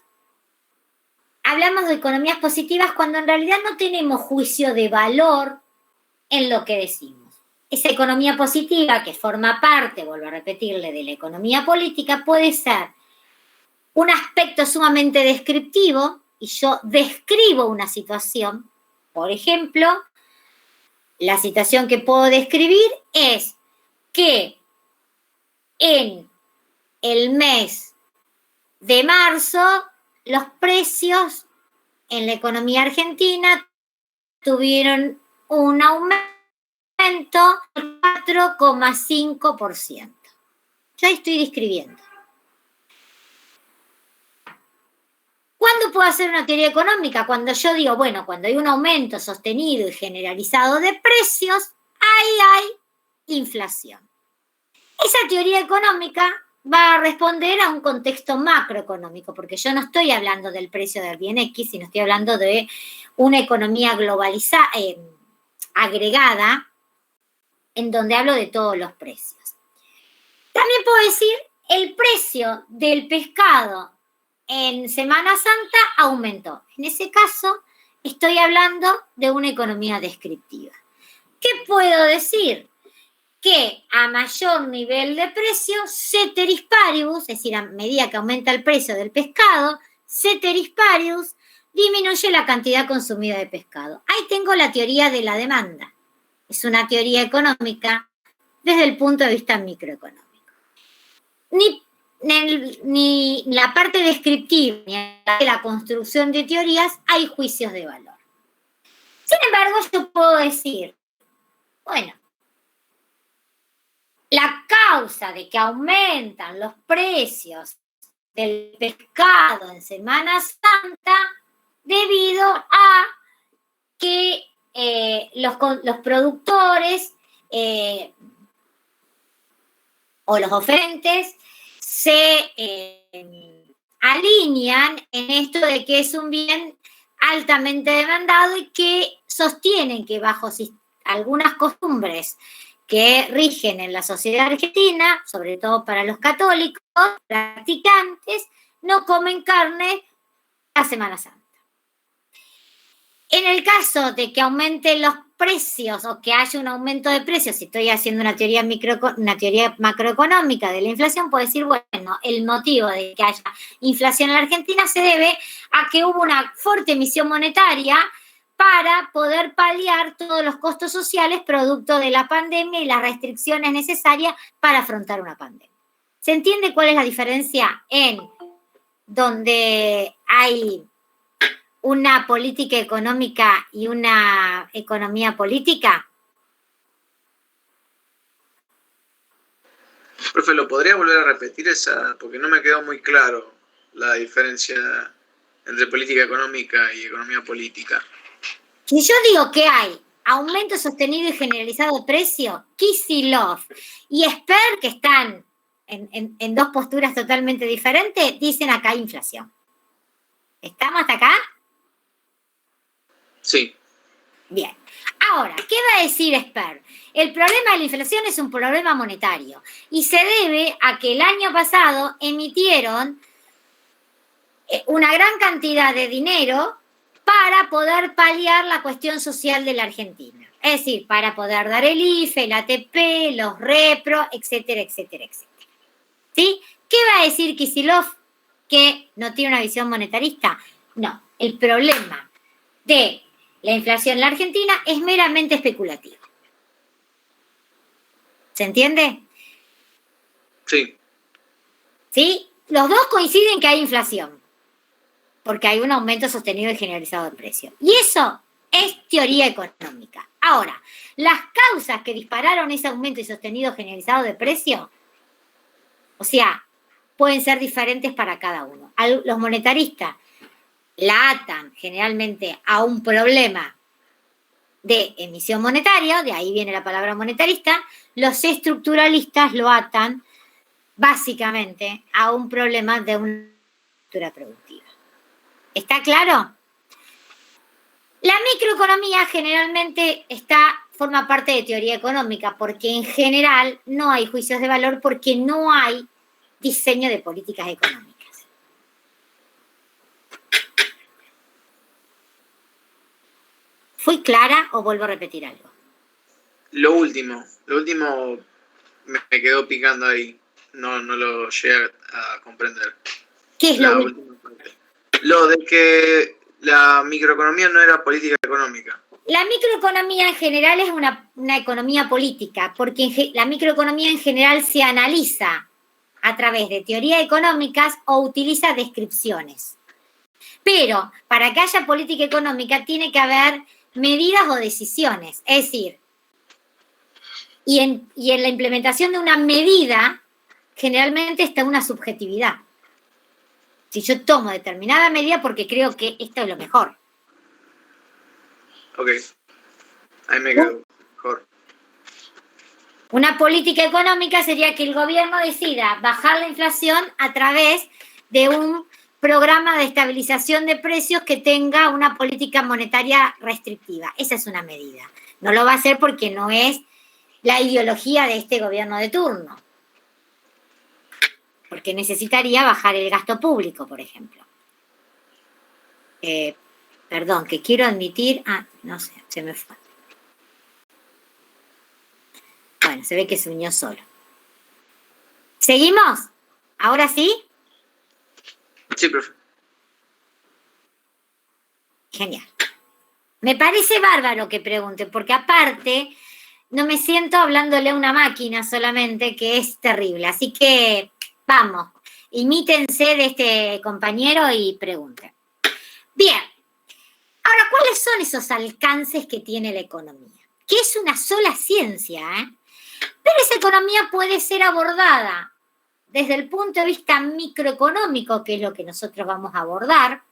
hablamos de economías positivas cuando en realidad no tenemos juicio de valor en lo que decimos. Esa economía positiva que forma parte, vuelvo a repetirle, de la economía política puede ser un aspecto sumamente descriptivo y yo describo una situación. Por ejemplo, la situación que puedo describir es que en el mes de marzo los precios en la economía argentina tuvieron un aumento del 4,5%. Yo estoy describiendo. ¿Cuándo puedo hacer una teoría económica? Cuando yo digo, bueno, cuando hay un aumento sostenido y generalizado de precios, ahí hay inflación. Esa teoría económica va a responder a un contexto macroeconómico, porque yo no estoy hablando del precio del bien X, sino estoy hablando de una economía globalizada, agregada, en donde hablo de todos los precios. También puedo decir, el precio del pescado en Semana Santa aumentó. En ese caso, estoy hablando de una economía descriptiva. ¿Qué puedo decir? Que a mayor nivel de precio, ceteris paribus, es decir, a medida que aumenta el precio del pescado, ceteris paribus, disminuye la cantidad consumida de pescado. Ahí tengo la teoría de la demanda. Es una teoría económica desde el punto de vista microeconómico. Ni la parte descriptiva ni la construcción de teorías hay juicios de valor. Sin embargo, yo puedo decir, bueno, la causa de que aumentan los precios del pescado en Semana Santa debido a que los productores o los oferentes se alinean en esto de que es un bien altamente demandado y que sostienen que bajo algunas costumbres que rigen en la sociedad argentina, sobre todo para los católicos practicantes, no comen carne la Semana Santa. En el caso de que aumenten los precios o que haya un aumento de precios, si estoy haciendo una teoría macroeconómica de la inflación, puedo decir, bueno, el motivo de que haya inflación en la Argentina se debe a que hubo una fuerte emisión monetaria para poder paliar todos los costos sociales producto de la pandemia y las restricciones necesarias para afrontar una pandemia. ¿Se entiende cuál es la diferencia en donde hay una política económica y una economía política? Profe, ¿lo podría volver a repetir esa? Porque no me quedó muy claro la diferencia entre política económica y economía política. Si yo digo que hay aumento sostenido y generalizado de precio, Kicillof y Esper, que están en dos posturas totalmente diferentes, dicen acá hay inflación. ¿Estamos hasta acá? Sí. Bien. Ahora, ¿qué va a decir Esper? El problema de la inflación es un problema monetario y se debe a que el año pasado emitieron una gran cantidad de dinero para poder paliar la cuestión social de la Argentina. Es decir, para poder dar el IFE, el ATP, los repro, etcétera, etcétera, etcétera. ¿Sí? ¿Qué va a decir Kicillof? ¿Que no tiene una visión monetarista? No, el problema de la inflación en la Argentina es meramente especulativo. ¿Se entiende? Sí. ¿Sí? Los dos coinciden que hay inflación, porque hay un aumento sostenido y generalizado de precios. Y eso es teoría económica. Ahora, las causas que dispararon ese aumento y sostenido generalizado de precios, o sea, pueden ser diferentes para cada uno. Los monetaristas la atan generalmente a un problema de emisión monetaria, de ahí viene la palabra monetarista, los estructuralistas lo atan básicamente a un problema de una estructura productiva. ¿Está claro? La microeconomía generalmente forma parte de teoría económica, porque en general no hay juicios de valor, porque no hay diseño de políticas económicas. ¿Fui clara o vuelvo a repetir algo? Lo último me quedó picando ahí. No lo llegué a comprender. ¿Qué es lo último? Última parte. Lo de que la microeconomía no era política económica. La microeconomía en general es una economía política, porque la microeconomía en general se analiza a través de teorías económicas o utiliza descripciones. Pero para que haya política económica tiene que haber medidas o decisiones. Es decir, y en la implementación de una medida generalmente está una subjetividad. Si yo tomo determinada medida porque creo que esto es lo mejor. Ok. Ahí me quedo mejor. Una política económica sería que el gobierno decida bajar la inflación a través de un programa de estabilización de precios que tenga una política monetaria restrictiva. Esa es una medida. No lo va a hacer porque no es la ideología de este gobierno de turno. Porque necesitaría bajar el gasto público, por ejemplo. Perdón, que quiero admitir... no sé, se me fue. Bueno, se ve que se unió solo. ¿Seguimos? ¿Ahora sí? Sí, profe. Genial. Me parece bárbaro que pregunte, porque aparte no me siento hablándole a una máquina solamente, que es terrible. Así que... vamos, imítense de este compañero y pregunten. Bien, ahora, ¿cuáles son esos alcances que tiene la economía? Que es una sola ciencia, Pero esa economía puede ser abordada desde el punto de vista microeconómico, que es lo que nosotros vamos a abordar.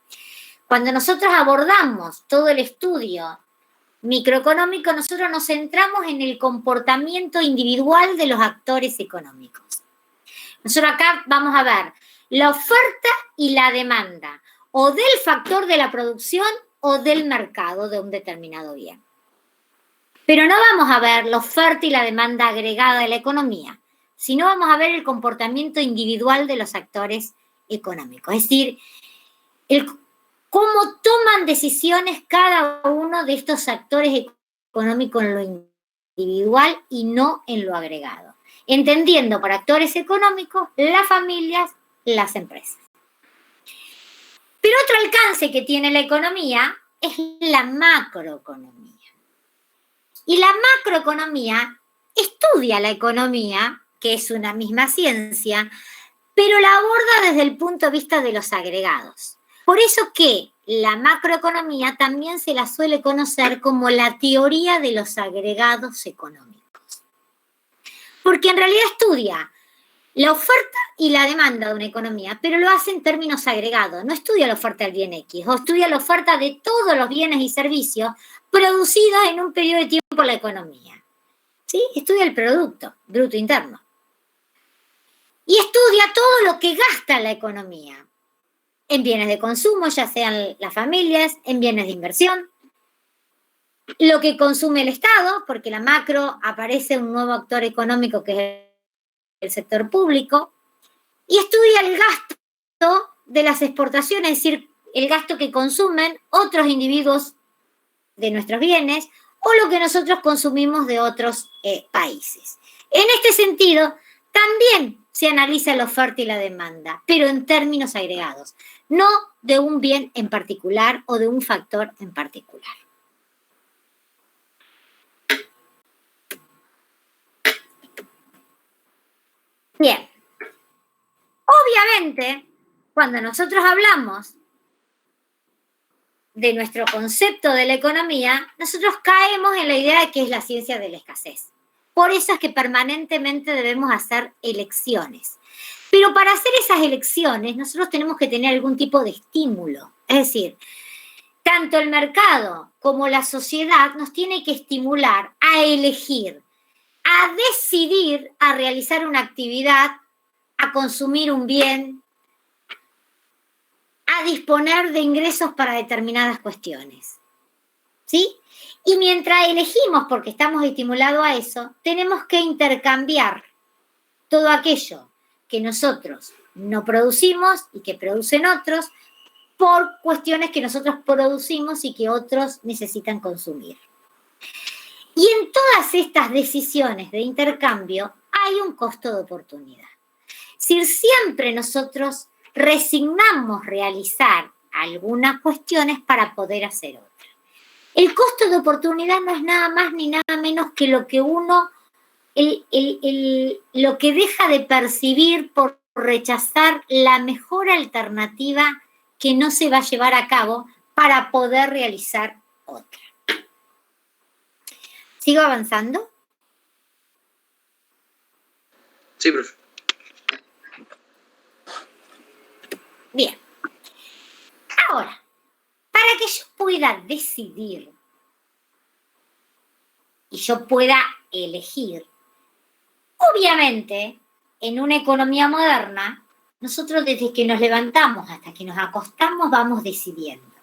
Cuando nosotros abordamos todo el estudio microeconómico, nosotros nos centramos en el comportamiento individual de los actores económicos. Nosotros acá vamos a ver la oferta y la demanda, o del factor de la producción o del mercado de un determinado bien. Pero no vamos a ver la oferta y la demanda agregada de la economía, sino vamos a ver el comportamiento individual de los actores económicos. Es decir, cómo toman decisiones cada uno de estos actores económicos en lo individual y no en lo agregado. Entendiendo por actores económicos las familias, las empresas. Pero otro alcance que tiene la economía es la macroeconomía. Y la macroeconomía estudia la economía, que es una misma ciencia, pero la aborda desde el punto de vista de los agregados. Por eso que la macroeconomía también se la suele conocer como la teoría de los agregados económicos. Porque en realidad estudia la oferta y la demanda de una economía, pero lo hace en términos agregados. No estudia la oferta del bien X, o estudia la oferta de todos los bienes y servicios producidos en un periodo de tiempo en la economía. ¿Sí? Estudia el producto bruto interno. Y estudia todo lo que gasta la economía en bienes de consumo, ya sean las familias, en bienes de inversión, lo que consume el Estado, porque la macro aparece un nuevo actor económico que es el sector público, y estudia el gasto de las exportaciones, es decir, el gasto que consumen otros individuos de nuestros bienes o lo que nosotros consumimos de otros países. En este sentido, también se analiza la oferta y la demanda, pero en términos agregados, no de un bien en particular o de un factor en particular. Bien, obviamente, cuando nosotros hablamos de nuestro concepto de la economía, nosotros caemos en la idea de que es la ciencia de la escasez. Por eso es que permanentemente debemos hacer elecciones. Pero para hacer esas elecciones, nosotros tenemos que tener algún tipo de estímulo. Es decir, tanto el mercado como la sociedad nos tiene que estimular a elegir, a decidir, a realizar una actividad, a consumir un bien, a disponer de ingresos para determinadas cuestiones. ¿Sí? Y mientras elegimos, porque estamos estimulados a eso, tenemos que intercambiar todo aquello que nosotros no producimos y que producen otros por cuestiones que nosotros producimos y que otros necesitan consumir. Y en todas estas decisiones de intercambio hay un costo de oportunidad. Si siempre nosotros resignamos realizar algunas cuestiones para poder hacer otras. El costo de oportunidad no es nada más ni nada menos que lo que uno, lo que deja de percibir por rechazar la mejor alternativa que no se va a llevar a cabo para poder realizar otra. ¿Sigo avanzando? Sí, profe. Bien. Ahora, para que yo pueda decidir y yo pueda elegir, obviamente, en una economía moderna, nosotros desde que nos levantamos hasta que nos acostamos vamos decidiendo.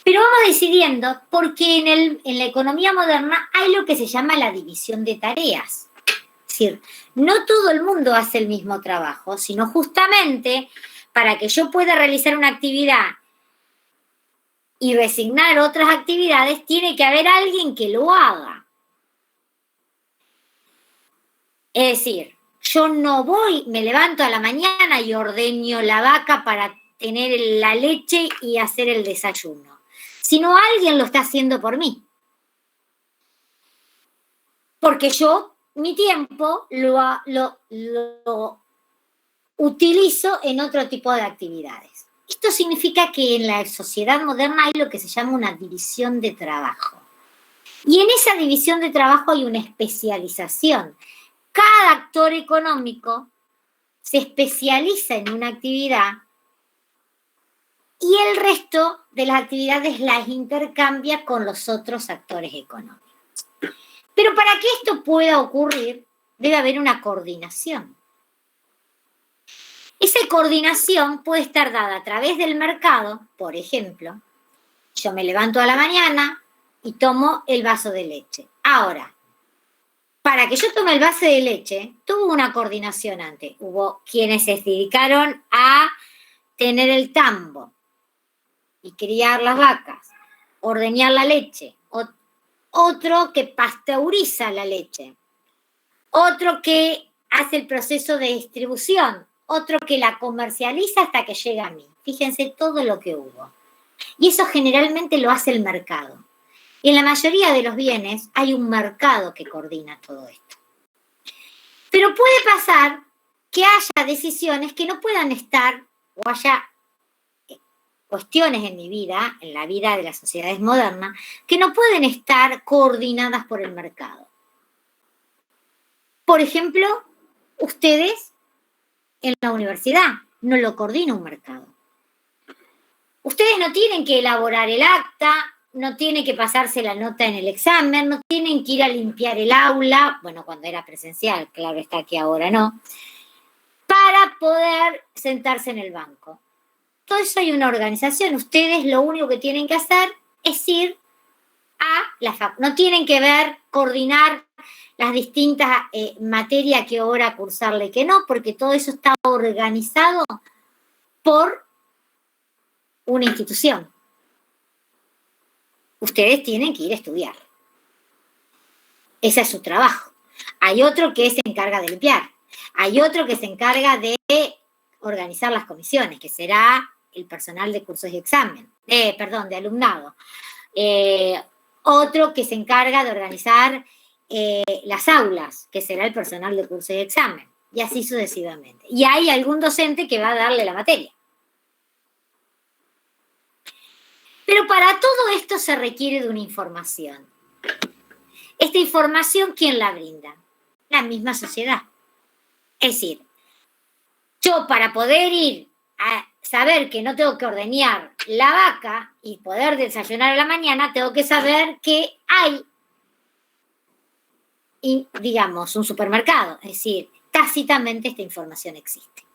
Pero vamos decidiendo porque en la economía moderna hay lo que se llama la división de tareas. Es decir, no todo el mundo hace el mismo trabajo, sino justamente para que yo pueda realizar una actividad y resignar otras actividades, tiene que haber alguien que lo haga. Es decir, yo no voy, me levanto a la mañana y ordeño la vaca para tener la leche y hacer el desayuno, sino alguien lo está haciendo por mí. Porque yo, mi tiempo, lo utilizo en otro tipo de actividades. Esto significa que en la sociedad moderna hay lo que se llama una división de trabajo. Y en esa división de trabajo hay una especialización. Cada actor económico se especializa en una actividad y el resto de las actividades las intercambia con los otros actores económicos. Pero para que esto pueda ocurrir, debe haber una coordinación. Esa coordinación puede estar dada a través del mercado, por ejemplo. Yo me levanto a la mañana y tomo el vaso de leche. Ahora, para que yo tome el vaso de leche, tuvo una coordinación antes. Hubo quienes se dedicaron a tener el tambo y criar las vacas, ordeñar la leche. Otro que pasteuriza la leche. Otro que hace el proceso de distribución. Otro que la comercializa hasta que llega a mí. Fíjense todo lo que hubo. Y eso generalmente lo hace el mercado. Y en la mayoría de los bienes hay un mercado que coordina todo esto. Pero puede pasar que haya decisiones que no puedan estar, o haya cuestiones en mi vida, en la vida de las sociedades modernas, que no pueden estar coordinadas por el mercado. Por ejemplo, ustedes en la universidad no lo coordina un mercado. Ustedes no tienen que elaborar el acta, no tienen que pasarse la nota en el examen, no tienen que ir a limpiar el aula, bueno, cuando era presencial, claro está que ahora no, para poder sentarse en el banco. Todo eso hay una organización. Ustedes lo único que tienen que hacer es ir a la facultad. No tienen que ver, coordinar las distintas materias que ahora cursarle y que no, porque todo eso está organizado por una institución. Ustedes tienen que ir a estudiar. Ese es su trabajo. Hay otro que se encarga de limpiar. Hay otro que se encarga de organizar las comisiones, que será el personal de cursos y examen. De alumnado. Otro que se encarga de organizar las aulas, que será el personal de cursos y examen. Y así sucesivamente. Y hay algún docente que va a darle la materia. Pero para todo esto se requiere de una información. Esta información, ¿quién la brinda? La misma sociedad. Es decir, yo para poder ir a saber que no tengo que ordeñar la vaca y poder desayunar a la mañana, tengo que saber que hay, digamos, un supermercado. Es decir, tácitamente esta información existe.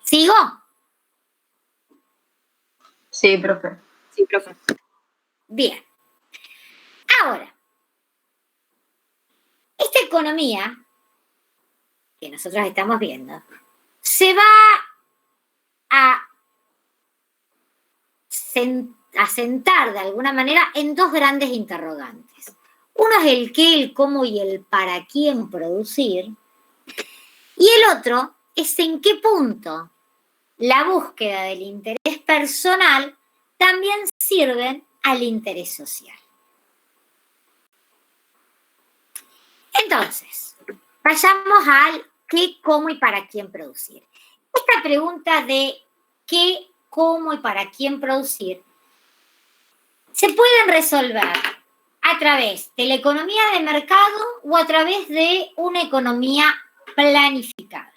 ¿Sigo? Sí, profe. Sí, profe. Bien. Ahora, esta economía que nosotros estamos viendo se va a sentar de alguna manera en dos grandes interrogantes. Uno es el qué, el cómo y el para quién producir. Y el otro es en qué punto la búsqueda del interés personal también sirven al interés social. Entonces, vayamos al qué, cómo y para quién producir. Esta pregunta de qué, cómo y para quién producir se pueden resolver a través de la economía de mercado o a través de una economía planificada.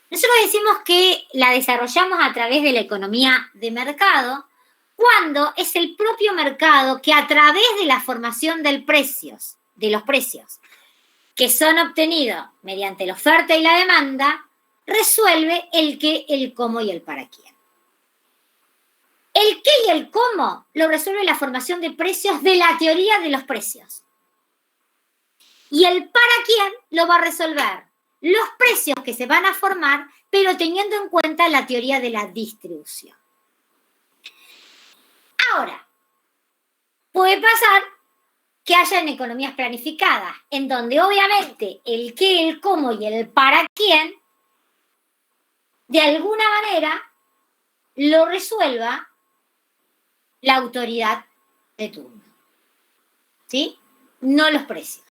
Nosotros decimos que la desarrollamos a través de la economía de mercado cuando es el propio mercado que a través de la formación de los precios que son obtenidos mediante la oferta y la demanda, resuelve el qué, el cómo y el para quién. El qué y el cómo lo resuelve la formación de precios de la teoría de los precios. Y el para quién lo va a resolver los precios que se van a formar, pero teniendo en cuenta la teoría de la distribución. Ahora, puede pasar que hayan economías planificadas, en donde obviamente el qué, el cómo y el para quién, de alguna manera, lo resuelva la autoridad de turno. ¿Sí? No los precios.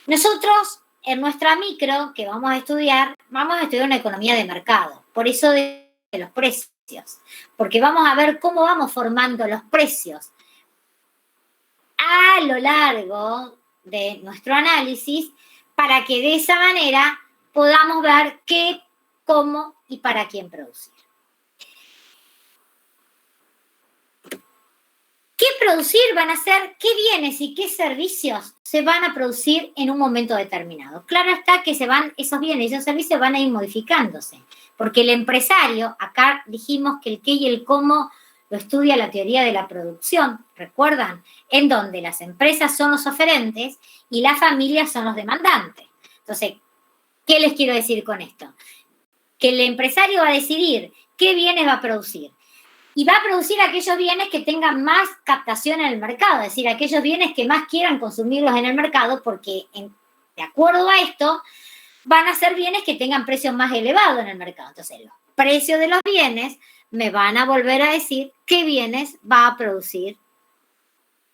Nosotros, en nuestra micro, que vamos a estudiar una economía de mercado. Por eso de los precios. Porque vamos a ver cómo vamos formando los precios a lo largo de nuestro análisis para que de esa manera podamos ver qué, cómo y para quién producir. ¿Qué producir van a ser? ¿Qué bienes y qué servicios se van a producir en un momento determinado? Claro está que esos bienes y esos servicios van a ir modificándose, porque el empresario, acá dijimos que el qué y el cómo lo estudia la teoría de la producción, ¿recuerdan? En donde las empresas son los oferentes y las familias son los demandantes. Entonces, ¿qué les quiero decir con esto? Que el empresario va a decidir qué bienes va a producir. Y va a producir aquellos bienes que tengan más captación en el mercado, es decir, aquellos bienes que más quieran consumirlos en el mercado, porque de acuerdo a esto, van a ser bienes que tengan precios más elevados en el mercado. Entonces, los precios de los bienes me van a volver a decir qué bienes va a producir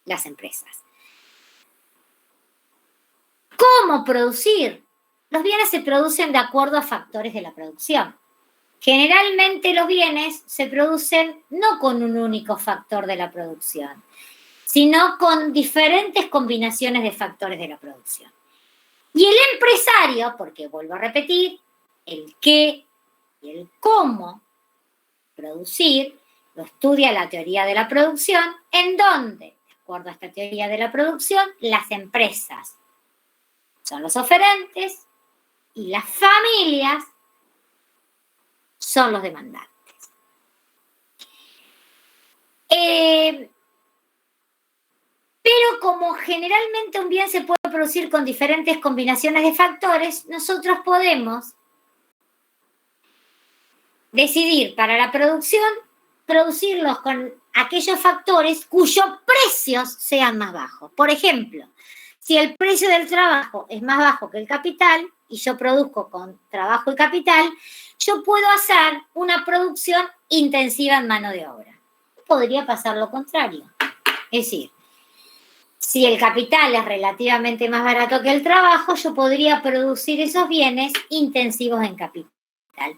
las empresas. ¿Cómo producir? Los bienes se producen de acuerdo a factores de la producción. Generalmente los bienes se producen no con un único factor de la producción, sino con diferentes combinaciones de factores de la producción. Y el empresario, porque vuelvo a repetir, el qué y el cómo producir, lo estudia la teoría de la producción, en donde, de acuerdo a esta teoría de la producción, las empresas son los oferentes y las familias son los demandantes. Pero como generalmente un bien se puede producir con diferentes combinaciones de factores, nosotros podemos decidir para la producción producirlos con aquellos factores cuyos precios sean más bajos. Por ejemplo, si el precio del trabajo es más bajo que el capital y yo produzco con trabajo y capital, yo puedo hacer una producción intensiva en mano de obra. Podría pasar lo contrario. Es decir, si el capital es relativamente más barato que el trabajo, yo podría producir esos bienes intensivos en capital.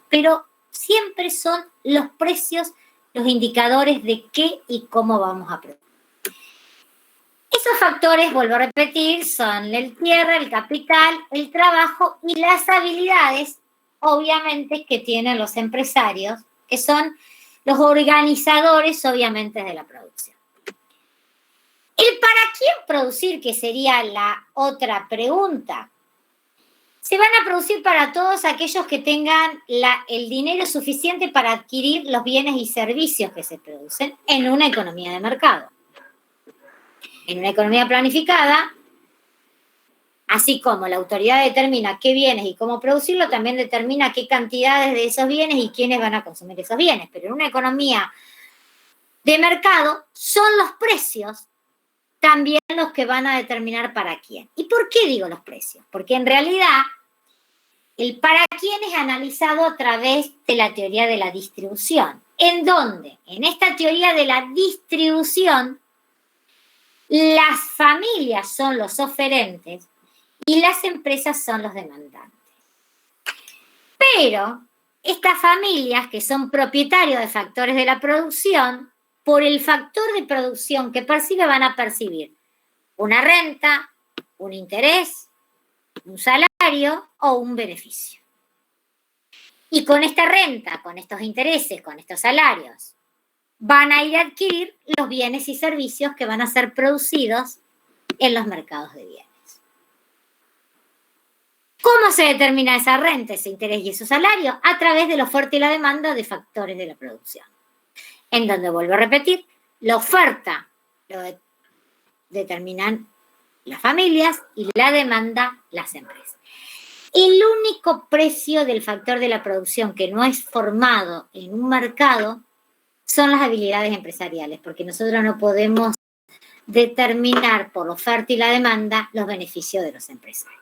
Pero siempre son los precios los indicadores de qué y cómo vamos a producir. Esos factores, vuelvo a repetir, son el tierra, el capital, el trabajo y las habilidades obviamente, que tienen los empresarios, que son los organizadores, obviamente, de la producción. ¿El para quién producir, que sería la otra pregunta? Se van a producir para todos aquellos que tengan el dinero suficiente para adquirir los bienes y servicios que se producen en una economía de mercado. En una economía planificada, así como la autoridad determina qué bienes y cómo producirlo, también determina qué cantidades de esos bienes y quiénes van a consumir esos bienes. Pero en una economía de mercado son los precios también los que van a determinar para quién. ¿Y por qué digo los precios? Porque en realidad el para quién es analizado a través de la teoría de la distribución, en donde en esta teoría de la distribución las familias son los oferentes y las empresas son los demandantes. Pero estas familias que son propietarios de factores de la producción, por el factor de producción que percibe van a percibir una renta, un interés, un salario o un beneficio. Y con esta renta, con estos intereses, con estos salarios, van a ir a adquirir los bienes y servicios que van a ser producidos en los mercados de bienes. ¿Cómo se determina esa renta, ese interés y ese salario? A través de la oferta y la demanda de factores de la producción. En donde, vuelvo a repetir, la oferta lo determinan las familias y la demanda las empresas. El único precio del factor de la producción que no es formado en un mercado son las habilidades empresariales, porque nosotros no podemos determinar por la oferta y la demanda los beneficios de los empresarios.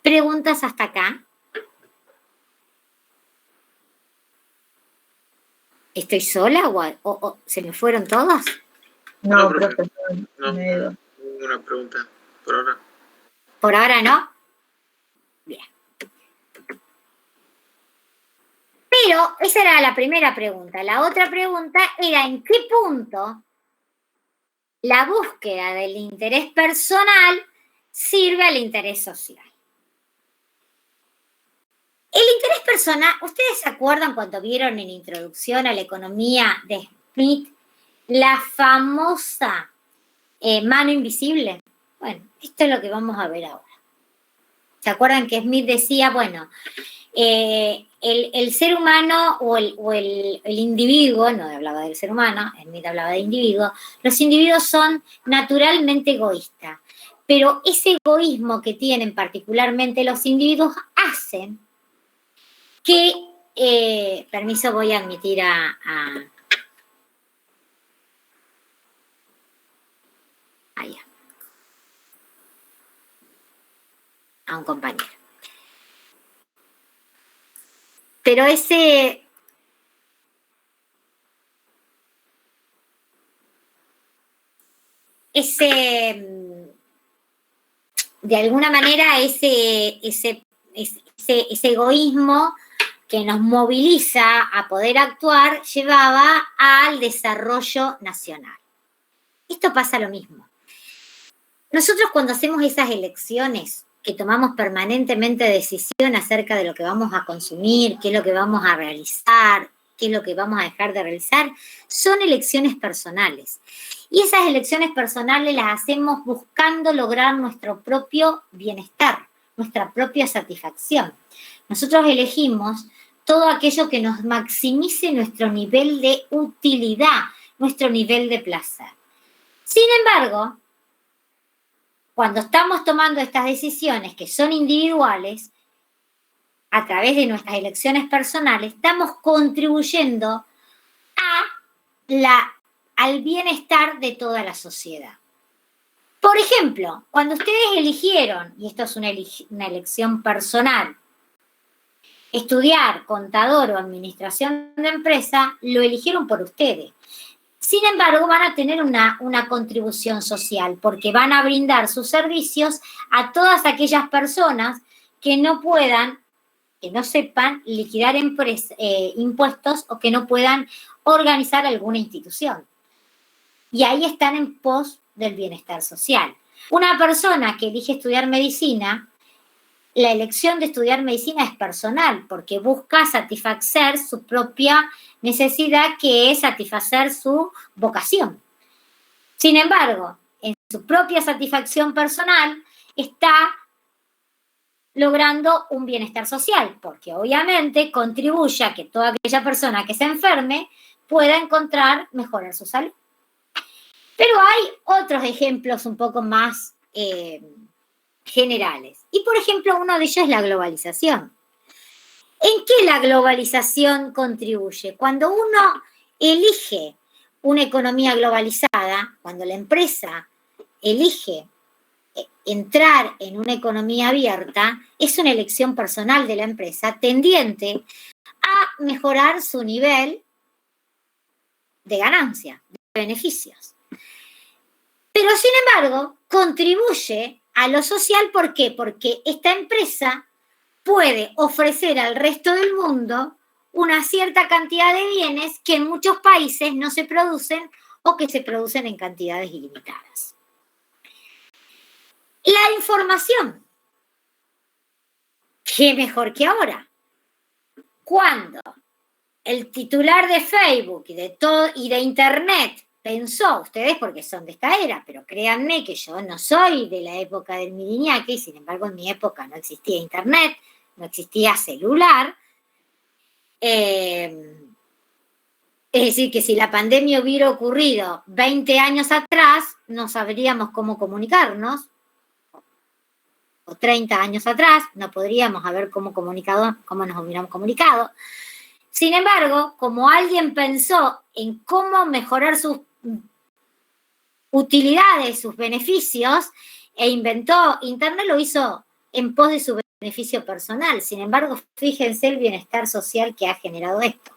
¿Preguntas hasta acá? ¿Estoy sola o se me fueron todos? No, profe, profe, no, ninguna pregunta por ahora. ¿Por ahora no? Bien. Pero esa era la primera pregunta. La otra pregunta era ¿en qué punto la búsqueda del interés personal sirve al interés social? El interés personal, ¿ustedes se acuerdan cuando vieron en Introducción a la Economía de Smith la famosa mano invisible? Bueno, esto es lo que vamos a ver ahora. ¿Se acuerdan que Smith decía, bueno, el ser humano o el individuo, no hablaba del ser humano, Smith hablaba de individuo, los individuos son naturalmente egoístas, pero ese egoísmo que tienen particularmente los individuos hacen que, permiso, voy a admitir a un compañero. Pero de alguna manera, ese egoísmo que nos moviliza a poder actuar llevaba al desarrollo nacional. Esto pasa lo mismo. Nosotros cuando hacemos esas elecciones, que tomamos permanentemente decisión acerca de lo que vamos a consumir, qué es lo que vamos a realizar, qué es lo que vamos a dejar de realizar, son elecciones personales. Y esas elecciones personales las hacemos buscando lograr nuestro propio bienestar, nuestra propia satisfacción. Nosotros elegimos todo aquello que nos maximice nuestro nivel de utilidad, nuestro nivel de placer. Sin embargo, cuando estamos tomando estas decisiones que son individuales, a través de nuestras elecciones personales, estamos contribuyendo al bienestar de toda la sociedad. Por ejemplo, cuando ustedes eligieron, y esto es una elección personal, estudiar contador o administración de empresa, lo eligieron por ustedes. Sin embargo, van a tener una contribución social porque van a brindar sus servicios a todas aquellas personas que no puedan, que no sepan liquidar impuestos o que no puedan organizar alguna institución. Y ahí están en pos del bienestar social. Una persona que elige estudiar medicina la elección de estudiar medicina es personal, porque busca satisfacer su propia necesidad, que es satisfacer su vocación. Sin embargo, en su propia satisfacción personal está logrando un bienestar social, porque obviamente contribuye a que toda aquella persona que se enferme pueda encontrar mejorar su salud. Pero hay otros ejemplos un poco más generales. Y, por ejemplo, uno de ellos es la globalización. ¿En qué la globalización contribuye? Cuando uno elige una economía globalizada, cuando la empresa elige entrar en una economía abierta, es una elección personal de la empresa tendiente a mejorar su nivel de ganancia, de beneficios. Pero, sin embargo, contribuye a lo social. ¿Por qué? Porque esta empresa puede ofrecer al resto del mundo una cierta cantidad de bienes que en muchos países no se producen o que se producen en cantidades ilimitadas. La información. ¿Qué mejor que ahora? Cuando el titular de Facebook y de Internet pensó, ustedes porque son de esta era, pero créanme que yo no soy de la época del Miriñaque, y sin embargo en mi época no existía Internet, no existía celular. Es decir, que si la pandemia hubiera ocurrido 20 años atrás, no sabríamos cómo comunicarnos, o 30 años atrás, no podríamos haber cómo nos hubiéramos comunicado. Sin embargo, como alguien pensó en cómo mejorar sus utilidades, sus beneficios, e inventó Internet, lo hizo en pos de su beneficio personal. Sin embargo, fíjense el bienestar social que ha generado esto.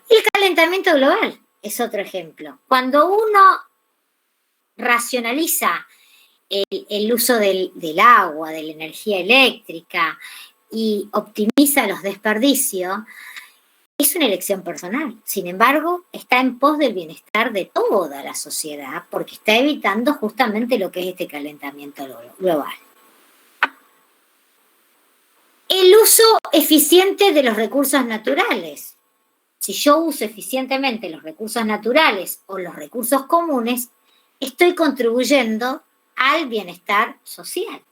El calentamiento global es otro ejemplo. Cuando uno racionaliza el uso del agua, de la energía eléctrica y optimiza los desperdicios, es una elección personal. Sin embargo, está en pos del bienestar de toda la sociedad, porque está evitando justamente lo que es este calentamiento global. El uso eficiente de los recursos naturales. Si yo uso eficientemente los recursos naturales o los recursos comunes, estoy contribuyendo al bienestar social.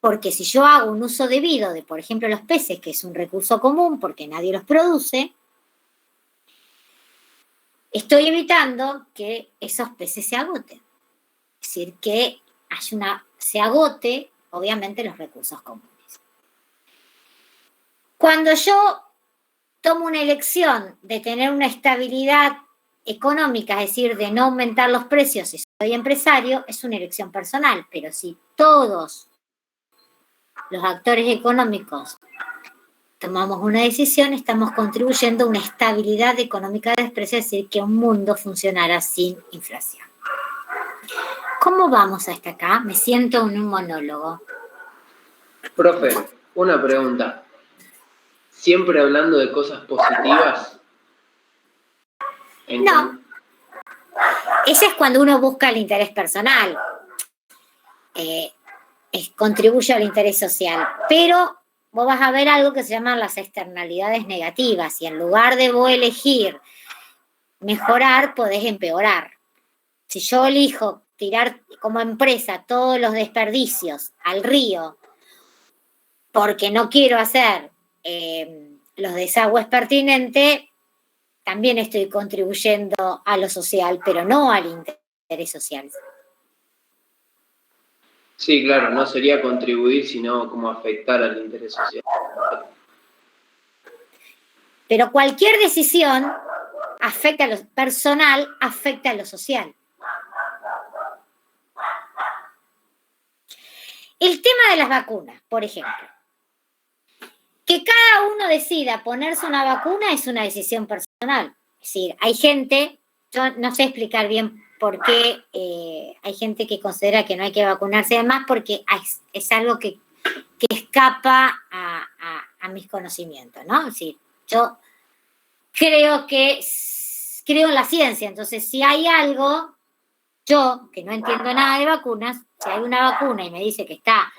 Porque si yo hago un uso debido de, por ejemplo, los peces, que es un recurso común porque nadie los produce, estoy evitando que esos peces se agoten. Es decir, que se agote, obviamente, los recursos comunes. Cuando yo tomo una elección de tener una estabilidad económica, es decir, de no aumentar los precios si soy empresario, es una elección personal. Pero si todos los actores económicos tomamos una decisión, estamos contribuyendo a una estabilidad económica de precios, es decir, que un mundo funcionara sin inflación. ¿Cómo vamos hasta acá? Me siento en un monólogo. Profe, una pregunta. ¿Siempre hablando de cosas positivas? No. Ese es cuando uno busca el interés personal. Contribuye al interés social. Pero vos vas a ver algo que se llaman las externalidades negativas, y en lugar de vos elegir mejorar, podés empeorar. Si yo elijo tirar como empresa todos los desperdicios al río porque no quiero hacer los desagües pertinentes, también estoy contribuyendo a lo social, pero no al interés social. Sí, claro, no sería contribuir, sino como afectar al interés social. Pero cualquier decisión afecta a lo personal, afecta a lo social. El tema de las vacunas, por ejemplo. Que cada uno decida ponerse una vacuna es una decisión personal. Es decir, hay gente, yo no sé explicar bien por qué hay gente que considera que no hay que vacunarse, además porque es algo que escapa a mis conocimientos, ¿no? Es decir, yo creo en la ciencia, entonces si hay algo, yo que no entiendo nada de vacunas, si hay una vacuna y me dice que está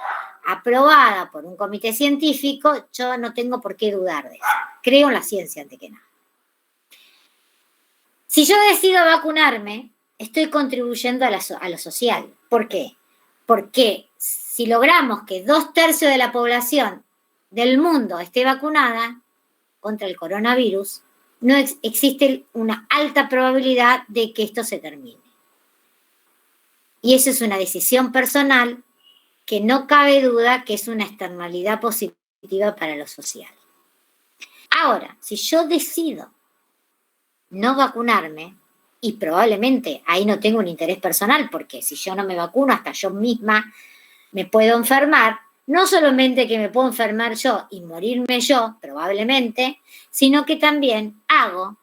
aprobada por un comité científico, yo no tengo por qué dudar de eso. Creo en la ciencia ante que nada. Si yo decido vacunarme, estoy contribuyendo a lo social. ¿Por qué? Porque si logramos que 2/3 de la población del mundo esté vacunada contra el coronavirus, no existe una alta probabilidad de que esto se termine. Y eso es una decisión personal que no cabe duda que es una externalidad positiva para lo social. Ahora, si yo decido no vacunarme, y probablemente ahí no tengo un interés personal, porque si yo no me vacuno, hasta yo misma me puedo enfermar, no solamente que me puedo enfermar yo y morirme yo, probablemente, sino que también hago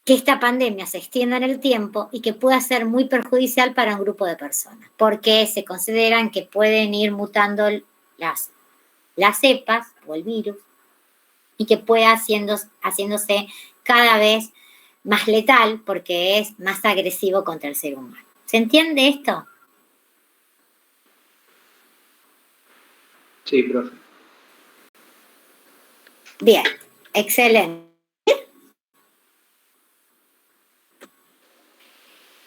que esta pandemia se extienda en el tiempo y que pueda ser muy perjudicial para un grupo de personas, porque se consideran que pueden ir mutando las cepas o el virus y que pueda haciéndose cada vez más letal porque es más agresivo contra el ser humano. ¿Se entiende esto? Sí, profe. Bien, excelente.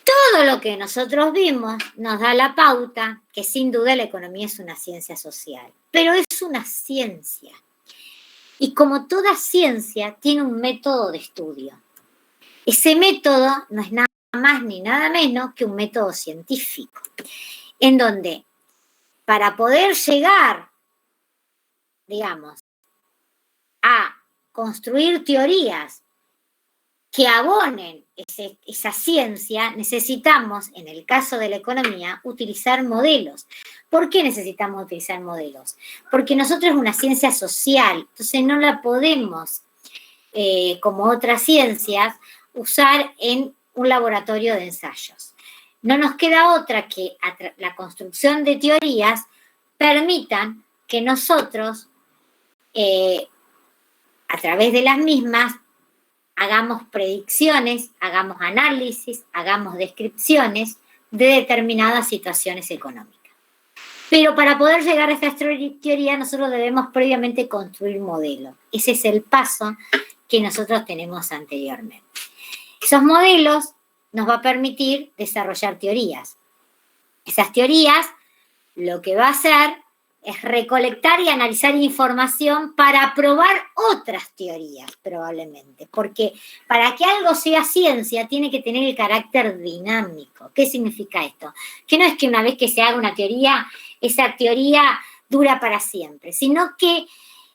Todo lo que nosotros vimos nos da la pauta que sin duda la economía es una ciencia social, pero es una ciencia. Y como toda ciencia, tiene un método de estudio. Ese método no es nada más ni nada menos que un método científico, en donde para poder llegar, digamos, a construir teorías que abonen esa ciencia, necesitamos, en el caso de la economía, utilizar modelos. ¿Por qué necesitamos utilizar modelos? Porque nosotros es una ciencia social, entonces no la podemos, como otras ciencias, usar en un laboratorio de ensayos. No nos queda otra que la construcción de teorías permitan que nosotros, a través de las mismas, hagamos predicciones, hagamos análisis, hagamos descripciones de determinadas situaciones económicas. Pero para poder llegar a estas teorías, nosotros debemos previamente construir modelos. Ese es el paso que nosotros tenemos anteriormente. Esos modelos nos va a permitir desarrollar teorías. Esas teorías lo que va a hacer es recolectar y analizar información para probar otras teorías, probablemente. Porque para que algo sea ciencia, tiene que tener el carácter dinámico. ¿Qué significa esto? Que no es que una vez que se haga una teoría, esa teoría dura para siempre, sino que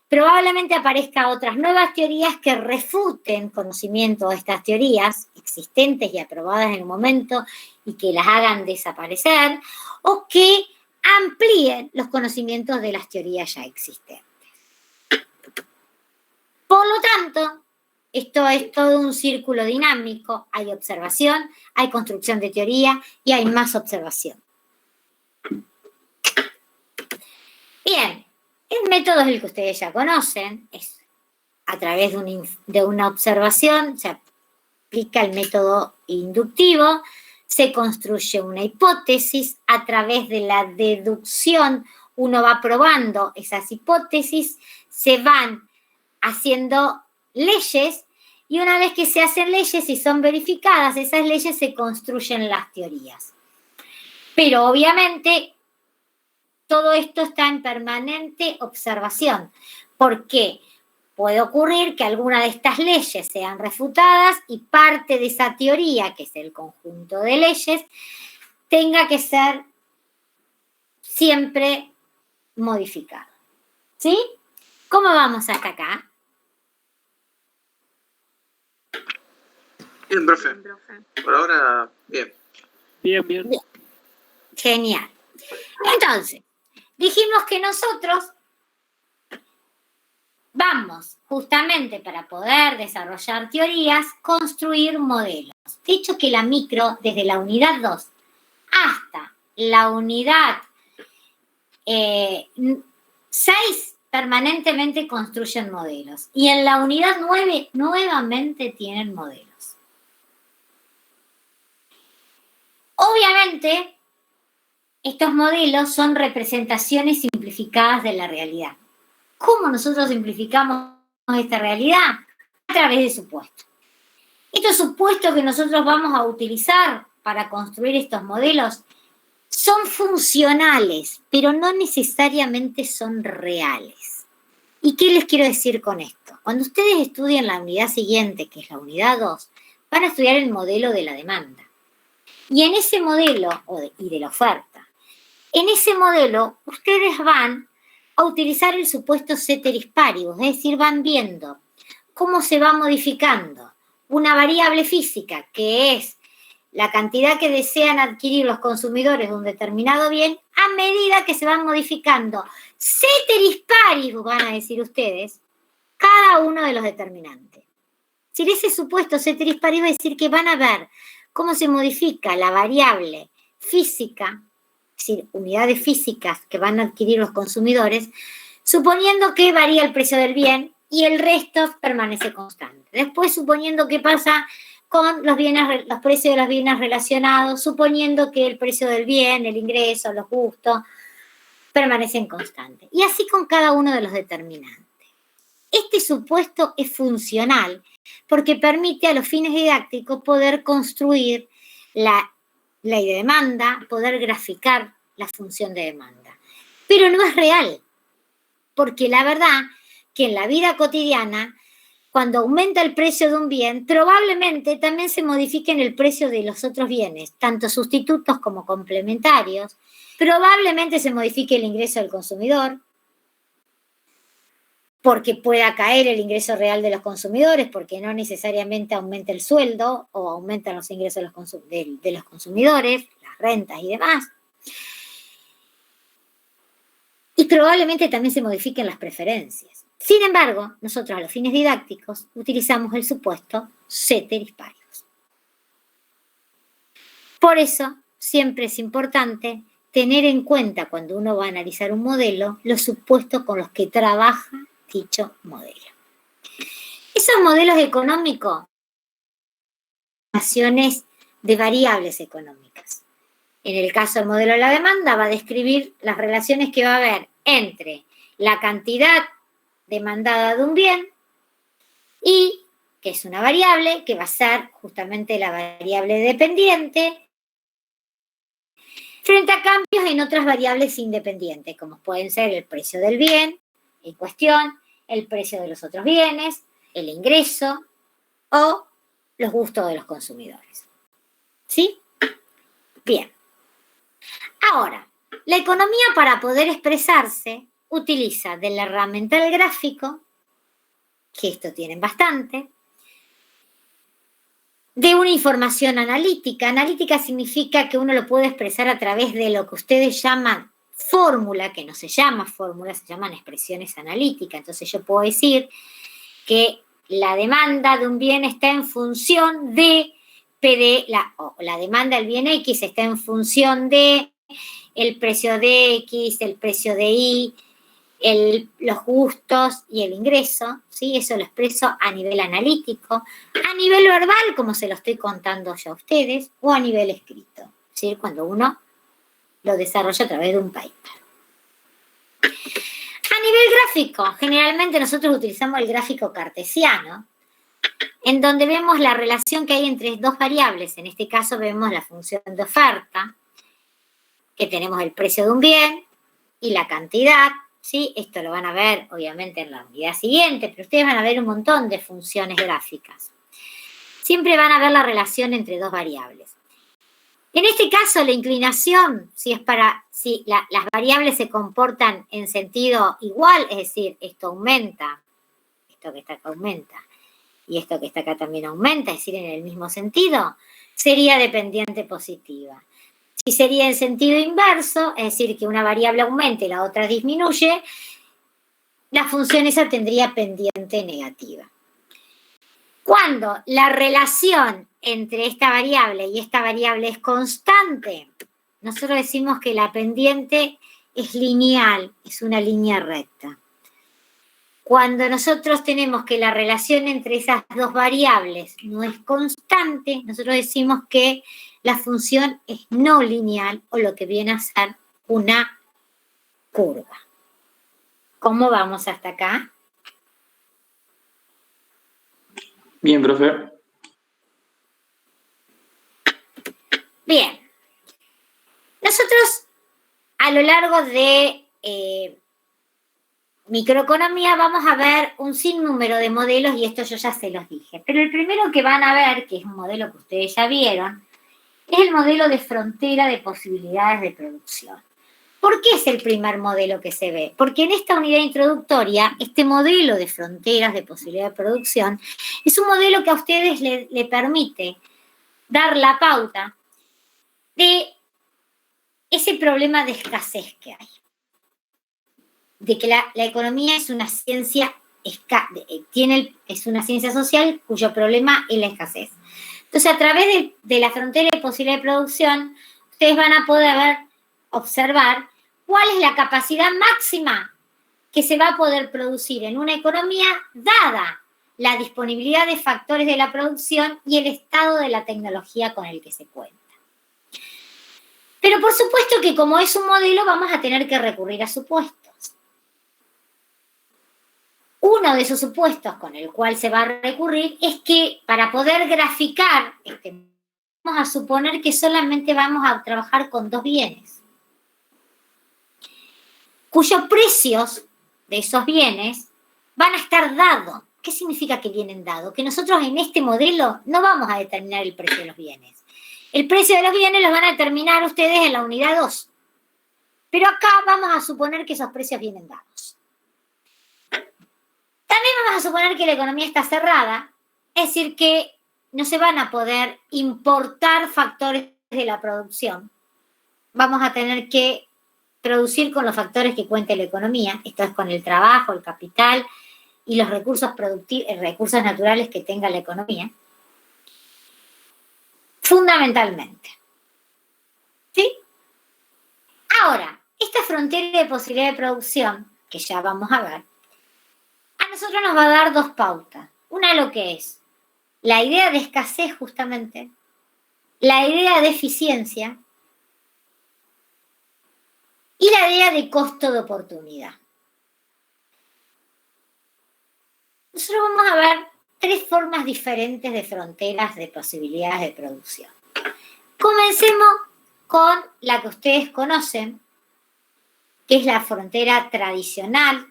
probablemente aparezcan otras nuevas teorías que refuten conocimiento de estas teorías existentes y aprobadas en el momento y que las hagan desaparecer, o que amplíen los conocimientos de las teorías ya existentes. Por lo tanto, esto es todo un círculo dinámico. Hay observación, hay construcción de teoría y hay más observación. Bien, el método es el que ustedes ya conocen, es a través de una observación, se aplica el método inductivo, se construye una hipótesis, a través de la deducción uno va probando esas hipótesis, se van haciendo leyes y una vez que se hacen leyes y son verificadas, esas leyes se construyen las teorías. Pero obviamente todo esto está en permanente observación. ¿Por qué? Puede ocurrir que alguna de estas leyes sean refutadas y parte de esa teoría, que es el conjunto de leyes, tenga que ser siempre modificado. ¿Sí? ¿Cómo vamos hasta acá? Bien, profe. Por ahora, bien. Bien. Genial. Entonces, dijimos que nosotros vamos, justamente para poder desarrollar teorías, construir modelos. Dicho que la micro, desde la unidad 2 hasta la unidad 6, permanentemente construyen modelos. Y en la unidad 9, nuevamente tienen modelos. Obviamente, estos modelos son representaciones simplificadas de la realidad. ¿Cómo nosotros simplificamos esta realidad? A través de supuestos. Estos supuestos que nosotros vamos a utilizar para construir estos modelos son funcionales, pero no necesariamente son reales. ¿Y qué les quiero decir con esto? Cuando ustedes estudien la unidad siguiente, que es la unidad 2, van a estudiar el modelo de la demanda. Y en ese modelo, y de la oferta, en ese modelo ustedes van a utilizar el supuesto ceteris paribus, es decir, van viendo cómo se va modificando una variable física, que es la cantidad que desean adquirir los consumidores de un determinado bien, a medida que se van modificando ceteris paribus, van a decir ustedes, cada uno de los determinantes. Si ese supuesto ceteris paribus es decir que van a ver cómo se modifica la variable física, es decir, unidades físicas que van a adquirir los consumidores, suponiendo que varía el precio del bien y el resto permanece constante. Después, suponiendo que pasa con los precios de los bienes relacionados, suponiendo que el precio del bien, el ingreso, los gustos, permanecen constantes. Y así con cada uno de los determinantes. Este supuesto es funcional porque permite a los fines didácticos poder construir la ley de demanda, poder graficar la función de demanda. Pero no es real, porque la verdad que en la vida cotidiana, cuando aumenta el precio de un bien, probablemente también se modifique en el precio de los otros bienes, tanto sustitutos como complementarios. Probablemente se modifique el ingreso del consumidor, porque pueda caer el ingreso real de los consumidores, porque no necesariamente aumenta el sueldo o aumentan los ingresos de los consumidores, las rentas y demás. Y probablemente también se modifiquen las preferencias. Sin embargo, nosotros a los fines didácticos utilizamos el supuesto ceteris paribus. Por eso, siempre es importante tener en cuenta cuando uno va a analizar un modelo los supuestos con los que trabaja dicho modelo. Esos modelos económicos, relaciones de variables económicas. En el caso del modelo de la demanda, va a describir las relaciones que va a haber entre la cantidad demandada de un bien y, que es una variable, que va a ser justamente la variable dependiente, frente a cambios en otras variables independientes, como pueden ser el precio del bien en cuestión, el precio de los otros bienes, el ingreso o los gustos de los consumidores. ¿Sí? Bien. Ahora, la economía para poder expresarse utiliza de la herramienta del gráfico, que esto tienen bastante, de una información analítica. Analítica significa que uno lo puede expresar a través de lo que ustedes llaman fórmula, que no se llama fórmula, se llaman expresiones analíticas. Entonces yo puedo decir que la demanda de un bien está en función de la demanda del bien X está en función de el precio de X, el precio de Y, los gustos y el ingreso, ¿sí? Eso lo expreso a nivel analítico, a nivel verbal, como se lo estoy contando yo a ustedes, o a nivel escrito, ¿sí? Cuando uno lo desarrolla a través de un paper. A nivel gráfico, generalmente nosotros utilizamos el gráfico cartesiano, en donde vemos la relación que hay entre dos variables. En este caso vemos la función de oferta, que tenemos el precio de un bien y la cantidad, ¿sí? Esto lo van a ver, obviamente, en la unidad siguiente, pero ustedes van a ver un montón de funciones gráficas. Siempre van a ver la relación entre dos variables. En este caso, la inclinación, si las variables se comportan en sentido igual, es decir, esto aumenta, esto que está acá aumenta, y esto que está acá también aumenta, es decir, en el mismo sentido, sería dependiente positiva. Si sería en sentido inverso, es decir, que una variable aumenta y la otra disminuye, la función esa tendría pendiente negativa. Cuando la relación entre esta variable y esta variable es constante, nosotros decimos que la pendiente es lineal, es una línea recta. Cuando nosotros tenemos que la relación entre esas dos variables no es constante, nosotros decimos que la función es no lineal o lo que viene a ser una curva. ¿Cómo vamos hasta acá? Bien, profe. Bien. Nosotros a lo largo de microeconomía vamos a ver un sinnúmero de modelos y esto yo ya se los dije. Pero el primero que van a ver, que es un modelo que ustedes ya vieron, es el modelo de frontera de posibilidades de producción. ¿Por qué es el primer modelo que se ve? Porque en esta unidad introductoria, este modelo de fronteras de posibilidad de producción es un modelo que a ustedes le permite dar la pauta de ese problema de escasez que hay. De que la economía es una ciencia, es una ciencia social cuyo problema es la escasez. Entonces, a través de la frontera de posibilidad de producción, ustedes van a poder observar cuál es la capacidad máxima que se va a poder producir en una economía dada la disponibilidad de factores de la producción y el estado de la tecnología con el que se cuenta. Pero por supuesto que como es un modelo vamos a tener que recurrir a supuestos. Uno de esos supuestos con el cual se va a recurrir es que para poder graficar, vamos a suponer que solamente vamos a trabajar con dos bienes, cuyos precios de esos bienes van a estar dados. ¿Qué significa que vienen dados? Que nosotros en este modelo no vamos a determinar el precio de los bienes. El precio de los bienes los van a determinar ustedes en la unidad 2. Pero acá vamos a suponer que esos precios vienen dados. También vamos a suponer que la economía está cerrada, es decir, que no se van a poder importar factores de la producción. Vamos a tener que producir con los factores que cuente la economía, esto es con el trabajo, el capital y los recursos naturales que tenga la economía. Fundamentalmente. ¿Sí? Ahora, esta frontera de posibilidad de producción, que ya vamos a ver, a nosotros nos va a dar dos pautas. Una lo que es la idea de escasez justamente, la idea de eficiencia y la idea de costo de oportunidad. Nosotros vamos a ver tres formas diferentes de fronteras de posibilidades de producción. Comencemos con la que ustedes conocen, que es la frontera tradicional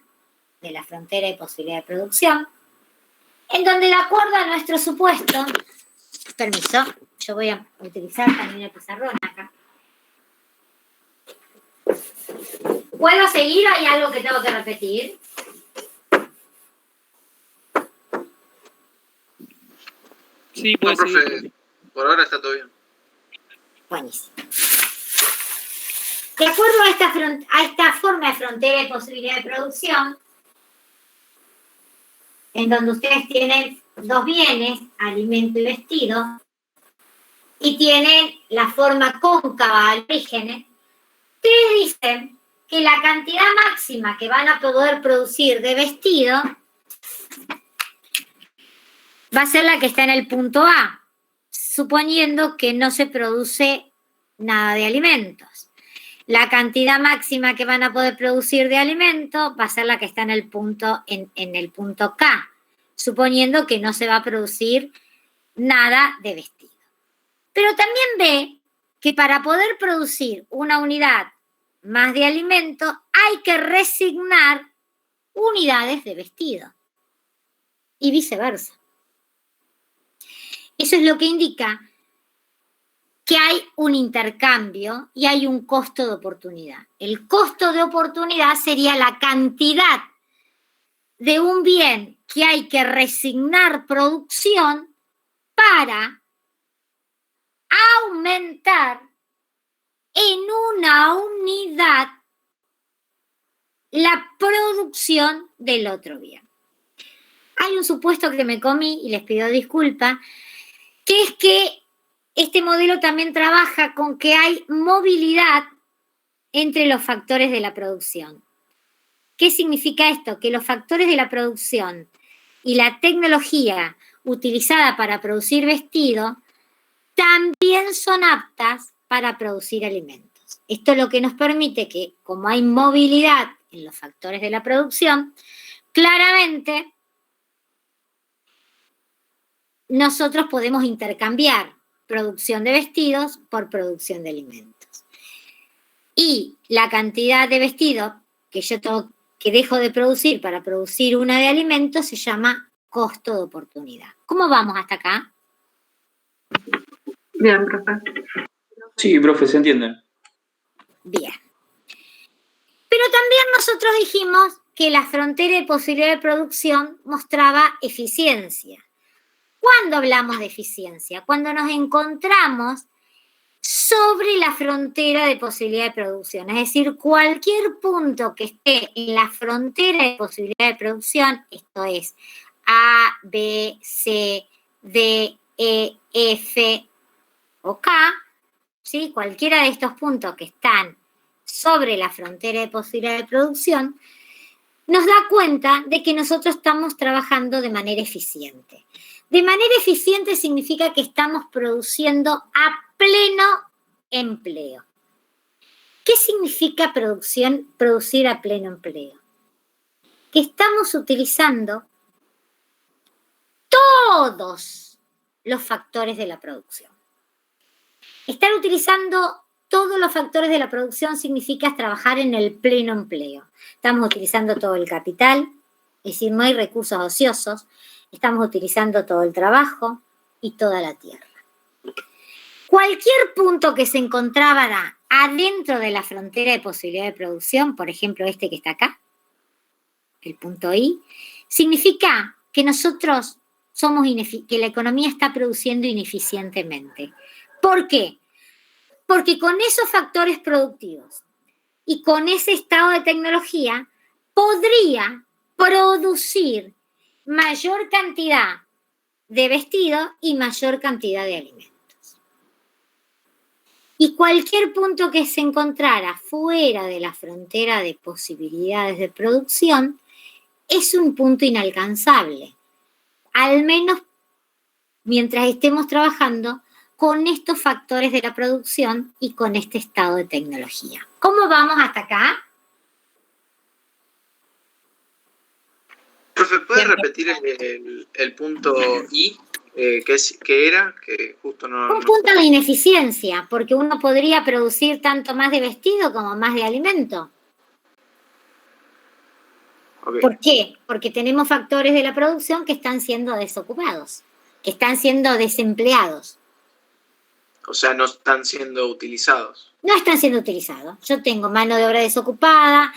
de la frontera de posibilidad de producción, en donde de acuerdo a nuestro supuesto, permiso, yo voy a utilizar también el pizarrón acá. ¿Puedo seguir o hay algo que tengo que repetir? Sí, puede No, profe, seguir. por ahora está todo bien. Buenísimo. De acuerdo a esta forma de frontera de posibilidad de producción, en donde ustedes tienen dos bienes, alimento y vestido, y tienen la forma cóncava al origen, ustedes dicen que la cantidad máxima que van a poder producir de vestido va a ser la que está en el punto A, suponiendo que no se produce nada de alimentos. La cantidad máxima que van a poder producir de alimento va a ser la que está en el punto K, suponiendo que no se va a producir nada de vestido. Pero también ve que para poder producir una unidad más de alimento hay que resignar unidades de vestido y viceversa. Eso es lo que indica que hay un intercambio y hay un costo de oportunidad. El costo de oportunidad sería la cantidad de un bien que hay que resignar producción para aumentar en una unidad la producción del otro bien. Hay un supuesto que me comí y les pido disculpas, que es que este modelo también trabaja con que hay movilidad entre los factores de la producción. ¿Qué significa esto? Que los factores de la producción y la tecnología utilizada para producir vestido también son aptas para producir alimentos. Esto es lo que nos permite que, como hay movilidad en los factores de la producción, claramente nosotros podemos intercambiar producción de vestidos por producción de alimentos. Y la cantidad de vestidos que dejo de producir para producir una de alimentos se llama costo de oportunidad. ¿Cómo vamos hasta acá? Bien, profe. Sí, profe, se entiende. Bien. Pero también nosotros dijimos que la frontera de posibilidad de producción mostraba eficiencia. ¿Cuándo hablamos de eficiencia? Cuando nos encontramos sobre la frontera de posibilidad de producción. Es decir, cualquier punto que esté en la frontera de posibilidad de producción, esto es A, B, C, D, E, F o K, ¿sí? Cualquiera de estos puntos que están sobre la frontera de posibilidad de producción, nos da cuenta de que nosotros estamos trabajando de manera eficiente. De manera eficiente significa que estamos produciendo a pleno empleo. ¿Qué significa producir a pleno empleo? Que estamos utilizando todos los factores de la producción. Estar utilizando todos los factores de la producción significa trabajar en el pleno empleo. Estamos utilizando todo el capital, es decir, no hay recursos ociosos. Estamos utilizando todo el trabajo y toda la tierra. Cualquier punto que se encontrara adentro de la frontera de posibilidad de producción, por ejemplo este que está acá, el punto I, significa que nosotros que la economía está produciendo ineficientemente. ¿Por qué? Porque con esos factores productivos y con ese estado de tecnología podría producir mayor cantidad de vestido y mayor cantidad de alimentos. Y cualquier punto que se encontrara fuera de la frontera de posibilidades de producción es un punto inalcanzable, al menos mientras estemos trabajando con estos factores de la producción y con este estado de tecnología. ¿Cómo vamos hasta acá? Profe, ¿puede repetir el punto I? ¿Qué era? Que justo no... Un punto de ineficiencia, porque uno podría producir tanto más de vestido como más de alimento. Okay. ¿Por qué? Porque tenemos factores de la producción que están siendo desocupados, que están siendo desempleados. O sea, no están siendo utilizados. No están siendo utilizados. Yo tengo mano de obra desocupada,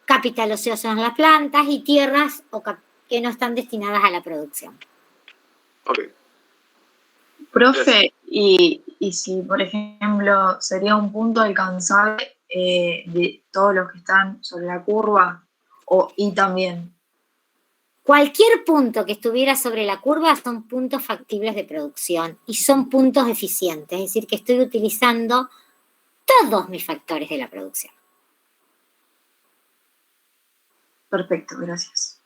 capital ocioso en las plantas y tierras que no están destinadas a la producción. Ok. Profe, y si, por ejemplo, sería un punto alcanzable de todos los que están sobre la curva, y también. Cualquier punto que estuviera sobre la curva son puntos factibles de producción y son puntos eficientes, es decir, que estoy utilizando todos mis factores de la producción. Perfecto, gracias.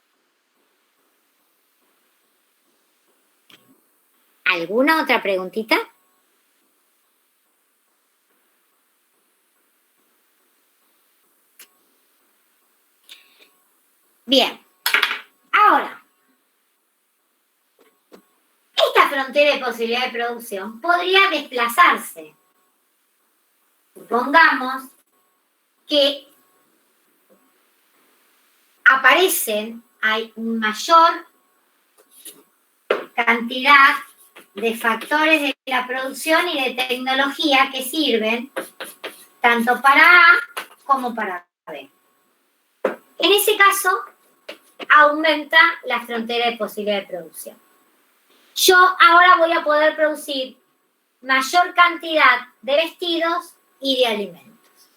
¿Alguna otra preguntita? Bien. Ahora, esta frontera de posibilidad de producción podría desplazarse. Supongamos que hay mayor cantidad de factores de la producción y de tecnología que sirven tanto para A como para B. En ese caso, aumenta la frontera de posibilidad de producción. Yo ahora voy a poder producir mayor cantidad de vestidos y de alimentos.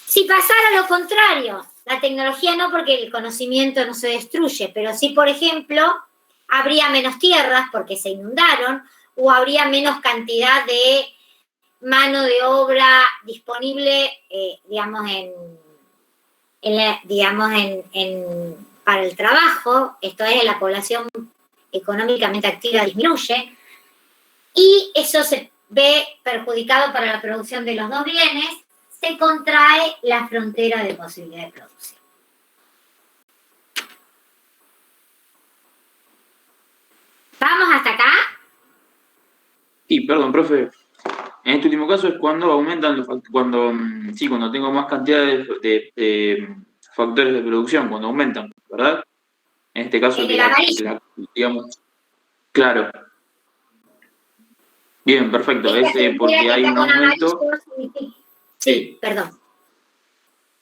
Si pasara lo contrario, la tecnología no, porque el conocimiento no se destruye, pero sí, por ejemplo, habría menos tierras porque se inundaron, o habría menos cantidad de mano de obra disponible, para el trabajo, esto es, la población económicamente activa disminuye. y eso se ve perjudicado para la producción de los dos bienes, se contrae la frontera de posibilidad de producción. ¿Vamos hasta acá? Sí, perdón, profe. En este último caso es cuando aumentan los cuando tengo más cantidad de factores de producción, cuando aumentan, ¿verdad? En este caso, En el amarillo. digamos, claro. Bien, perfecto. Esta frontera Porque que hay está un con aumento. amarillo significa... Sí, perdón.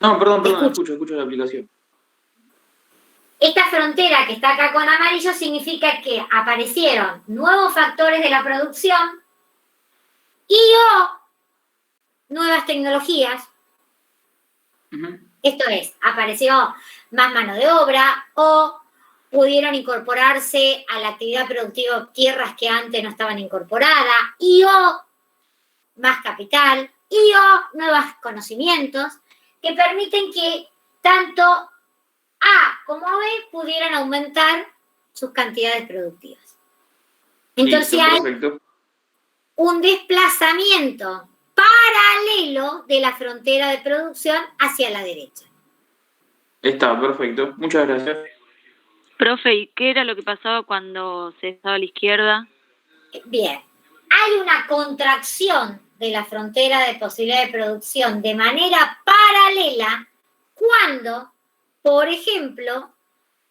No, perdón, escucho la aplicación. Esta frontera que está acá con amarillo significa que aparecieron nuevos factores de la producción y o nuevas tecnologías. Ujú. Esto es, apareció más mano de obra o pudieron incorporarse a la actividad productiva tierras que antes no estaban incorporadas y o más capital y o nuevos conocimientos que permiten que tanto A como B pudieran aumentar sus cantidades productivas. Entonces Listo, hay perfecto. un desplazamiento paralelo de la frontera de producción hacia la derecha. Está, perfecto. Muchas gracias. Profe, ¿y qué era lo que pasaba cuando se estaba a la izquierda? Bien, hay una contracción de la frontera de posibilidad de producción de manera paralela cuando, por ejemplo,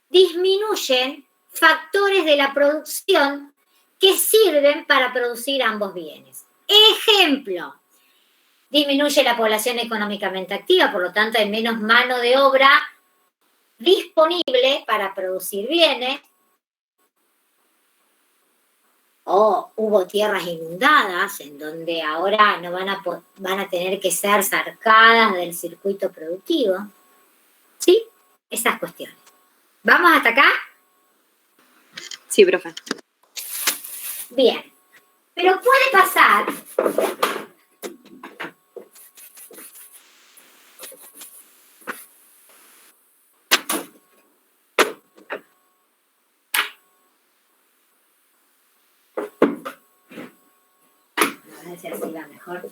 disminuyen factores de la producción que sirven para producir ambos bienes. Ejemplo, disminuye la población económicamente activa, por lo tanto hay menos mano de obra disponible para producir bienes, o hubo tierras inundadas en donde ahora no van a tener que ser sacadas del circuito productivo. ¿Sí? Esas cuestiones. ¿Vamos hasta acá? Sí, profe. Bien. Pero puede pasar a ver si así va mejor.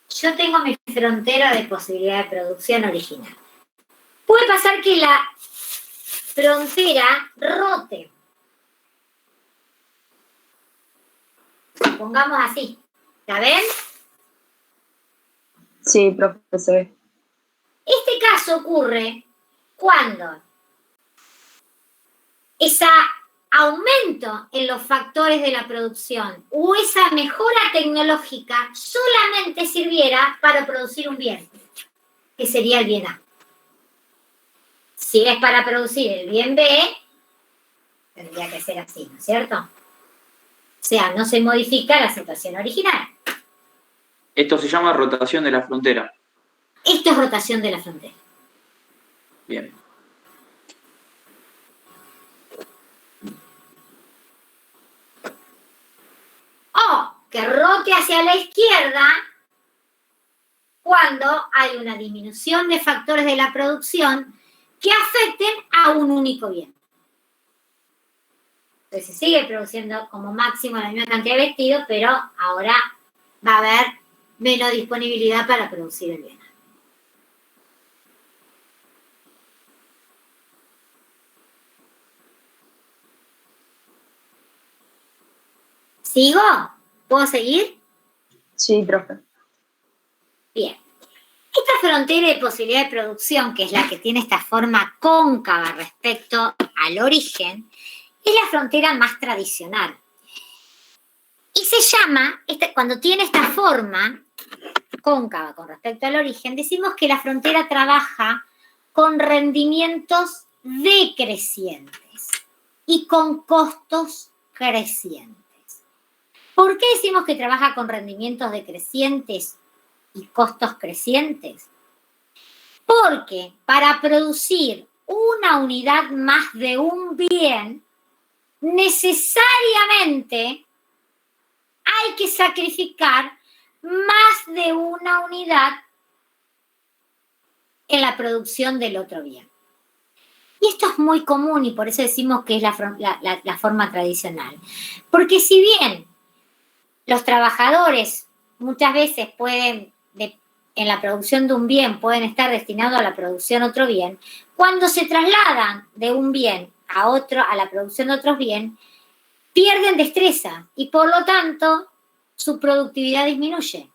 Yo tengo mi frontera de posibilidad de producción original. Puede pasar que la frontera rote. Pongamos así. ¿La ven? Sí, profe, se ve. Este caso ocurre cuando ese aumento en los factores de la producción o esa mejora tecnológica solamente sirviera para producir un bien, que sería el bien A. Si es para producir el bien B, tendría que ser así, ¿no es cierto? O sea, no se modifica la situación original. Esto se llama rotación de la frontera. Esto es rotación de la frontera. Bien. O que rote hacia la izquierda cuando hay una disminución de factores de la producción que afecten a un único bien. Entonces se sigue produciendo como máximo la misma cantidad de vestidos, pero ahora va a haber menos disponibilidad para producir el bien. ¿Sigo? ¿Puedo seguir? Sí, profe. Bien. Esta frontera de posibilidad de producción, que es la que tiene esta forma cóncava respecto al origen, es la frontera más tradicional. Y se llama, cuando tiene esta forma cóncava con respecto al origen, decimos que la frontera trabaja con rendimientos decrecientes y con costos crecientes. ¿Por qué decimos que trabaja con rendimientos decrecientes y costos crecientes? Porque para producir una unidad más de un bien, necesariamente hay que sacrificar más de una unidad en la producción del otro bien. Y esto es muy común y por eso decimos que es la forma tradicional. Porque si bien los trabajadores muchas veces pueden, en la producción de un bien, pueden estar destinados a la producción de otro bien, cuando se trasladan de un bien a otro, a la producción de otros bienes, pierden destreza y por lo tanto su productividad disminuye.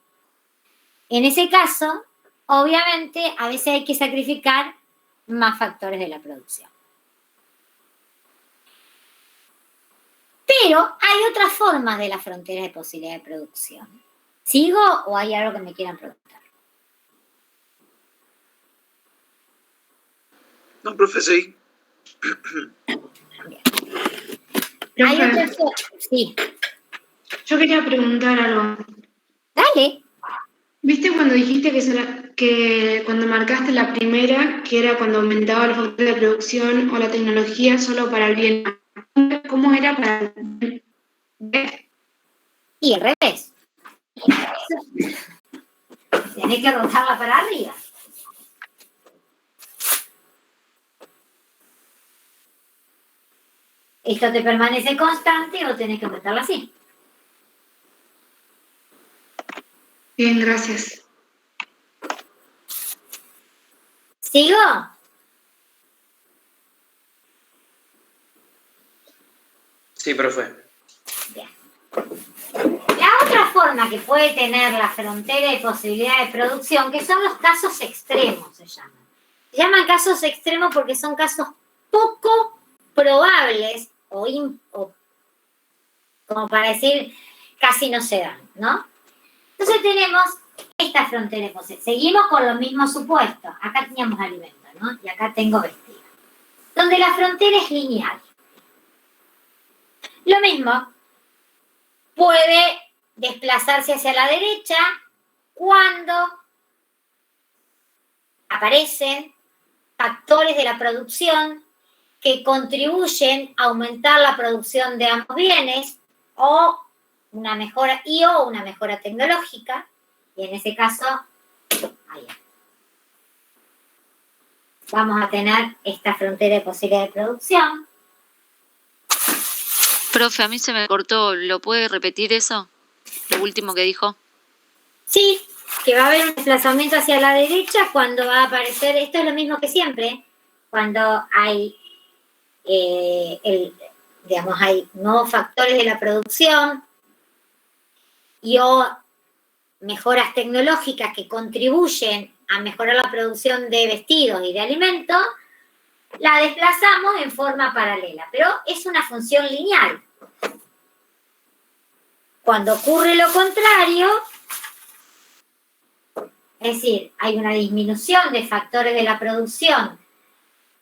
En ese caso, obviamente, a veces hay que sacrificar más factores de la producción. Pero hay otras formas de las fronteras de posibilidad de producción. ¿Sigo o hay algo que me quieran preguntar? No, profe, sí. Hay Profe, otras. Sí, yo quería preguntar algo. dale. ¿Viste cuando dijiste que cuando marcaste la primera, que era cuando aumentaba el factor de producción o la tecnología solo para el bien? ¿Cómo era para el bien? Y al revés. Tenés que rotarla para arriba. ¿Esto te permanece constante o tenés que meterla así? Bien, gracias. ¿Sigo? Sí, profe. Bien. La otra forma que puede tener la frontera de posibilidad de producción, que son los casos extremos, se llaman. Se llaman casos extremos porque son casos poco probables o como para decir, casi no se dan, ¿no? Entonces tenemos esta frontera de posibilidad. Seguimos con los mismos supuestos. Acá teníamos alimento, ¿no? Y acá tengo vestido. Donde la frontera es lineal. Lo mismo, puede desplazarse hacia la derecha cuando aparecen factores de la producción que contribuyen a aumentar la producción de ambos bienes o una mejora tecnológica, y en ese caso, allá. Vamos a tener esta frontera de posibilidad de producción. Profe, a mí se me cortó. ¿Lo puede repetir eso? Lo último que dijo. Sí, que va a haber un desplazamiento hacia la derecha cuando va a aparecer, esto es lo mismo que siempre, cuando hay, hay nuevos factores de la producción y o mejoras tecnológicas que contribuyen a mejorar la producción de vestidos y de alimentos, la desplazamos en forma paralela, pero es una función lineal. Cuando ocurre lo contrario, es decir, hay una disminución de factores de la producción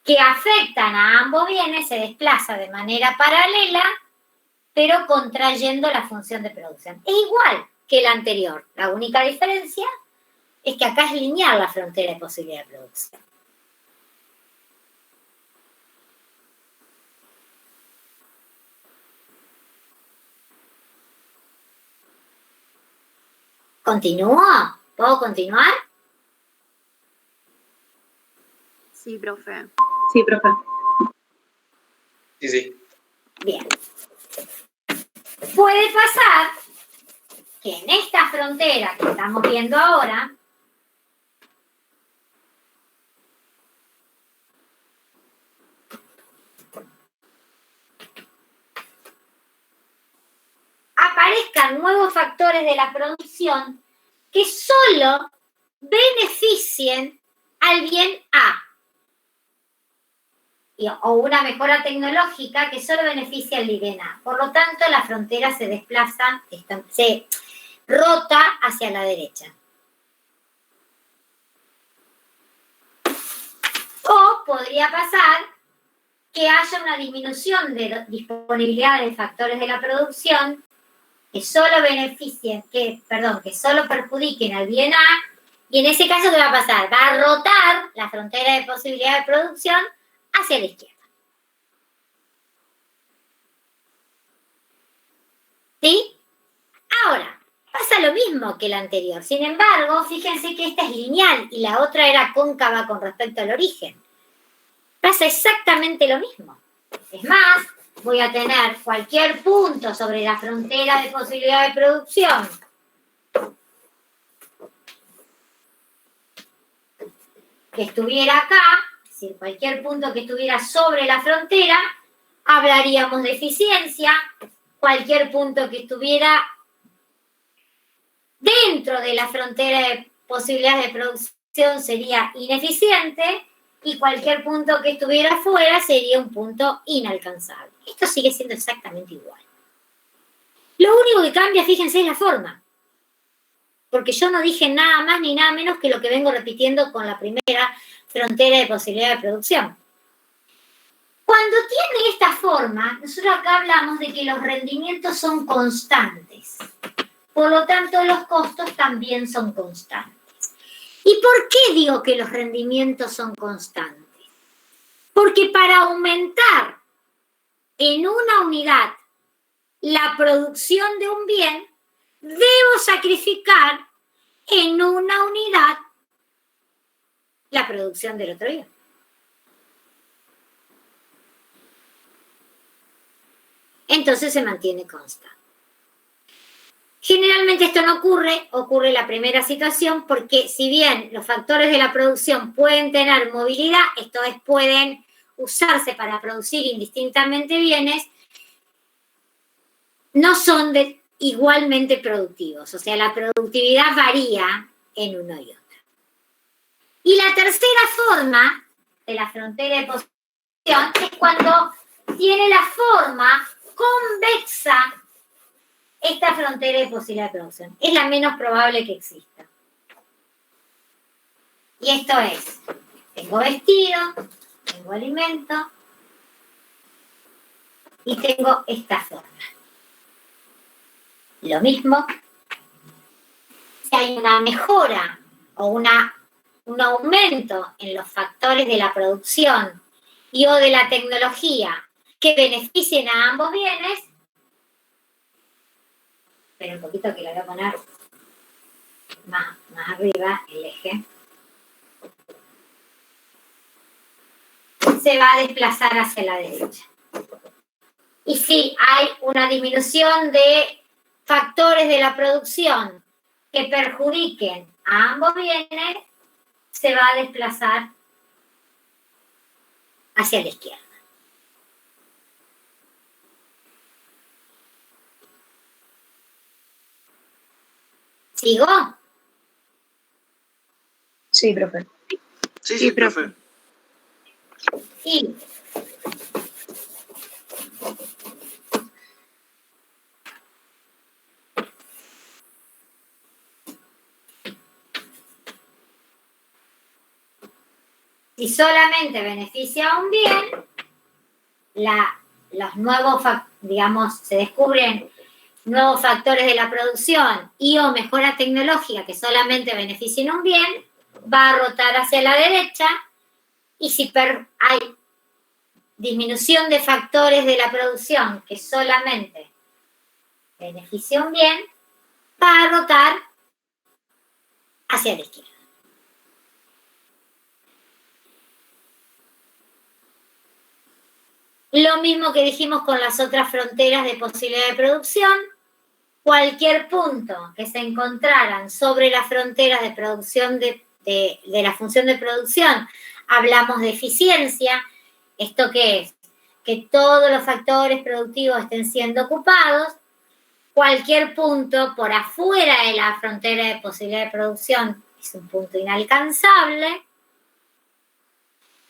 que afectan a ambos bienes, se desplaza de manera paralela, pero contrayendo la función de producción. Es igual que el anterior. La única diferencia es que acá es lineal la frontera de posibilidad de producción. ¿Continúo? ¿Puedo continuar? Sí, profe. Sí, profe. Sí, sí. Bien. Puede pasar que en esta frontera que estamos viendo ahora, aparezcan nuevos factores de la producción que solo beneficien al bien A. O una mejora tecnológica que solo beneficia al bien A. Por lo tanto, la frontera se desplaza, se rota hacia la derecha. O podría pasar que haya una disminución de disponibilidad de factores de la producción que solo que solo perjudiquen al bien A, y en ese caso, ¿qué va a pasar? Va a rotar la frontera de posibilidad de producción hacia la izquierda. ¿Sí? Ahora, pasa lo mismo que la anterior. Sin embargo, fíjense que esta es lineal y la otra era cóncava con respecto al origen. pasa exactamente lo mismo. Es más, voy a tener cualquier punto sobre la frontera de posibilidad de producción que estuviera acá, es decir, cualquier punto que estuviera sobre la frontera, hablaríamos de eficiencia. Cualquier punto que estuviera dentro de la frontera de posibilidades de producción sería ineficiente, y cualquier punto que estuviera fuera sería un punto inalcanzable. Esto sigue siendo exactamente igual. Lo único que cambia, fíjense, es la forma. Porque yo no dije nada más ni nada menos que lo que vengo repitiendo con la primera frontera de posibilidad de producción. Cuando tiene esta forma, nosotros acá hablamos de que los rendimientos son constantes. Por lo tanto, los costos también son constantes. ¿Y por qué digo que los rendimientos son constantes? Porque para aumentar en una unidad la producción de un bien, debo sacrificar en una unidad la producción del otro bien. Entonces se mantiene constante. Generalmente esto no ocurre en la primera situación, porque si bien los factores de la producción pueden tener movilidad, esto es, pueden usarse para producir indistintamente bienes, no son igualmente productivos. O sea, la productividad varía en uno y otro. Y la tercera forma de la frontera de posición es cuando tiene la forma convexa esta frontera de posibilidad de producción. Es la menos probable que exista. Y esto es, tengo vestido, tengo alimento y tengo esta forma. Lo mismo, si hay una mejora o un aumento en los factores de la producción y o de la tecnología que beneficien a ambos bienes, pero un poquito que lo voy a poner más arriba, el eje, se va a desplazar hacia la derecha. Y si hay una disminución de factores de la producción que perjudiquen a ambos bienes, se va a desplazar hacia la izquierda. ¿Sigo? Sí, profe. Sí, profe. Sí. Si solamente beneficia a un bien, los nuevos, se descubren nuevos factores de la producción y o mejora tecnológica que solamente beneficien un bien, va a rotar hacia la derecha, y si hay disminución de factores de la producción que solamente beneficia un bien, va a rotar hacia la izquierda. Lo mismo que dijimos con las otras fronteras de posibilidad de producción. Cualquier punto que se encontraran sobre las fronteras de producción de la función de producción, hablamos de eficiencia. ¿Esto qué es? Que todos los factores productivos estén siendo ocupados. Cualquier punto por afuera de la frontera de posibilidad de producción es un punto inalcanzable.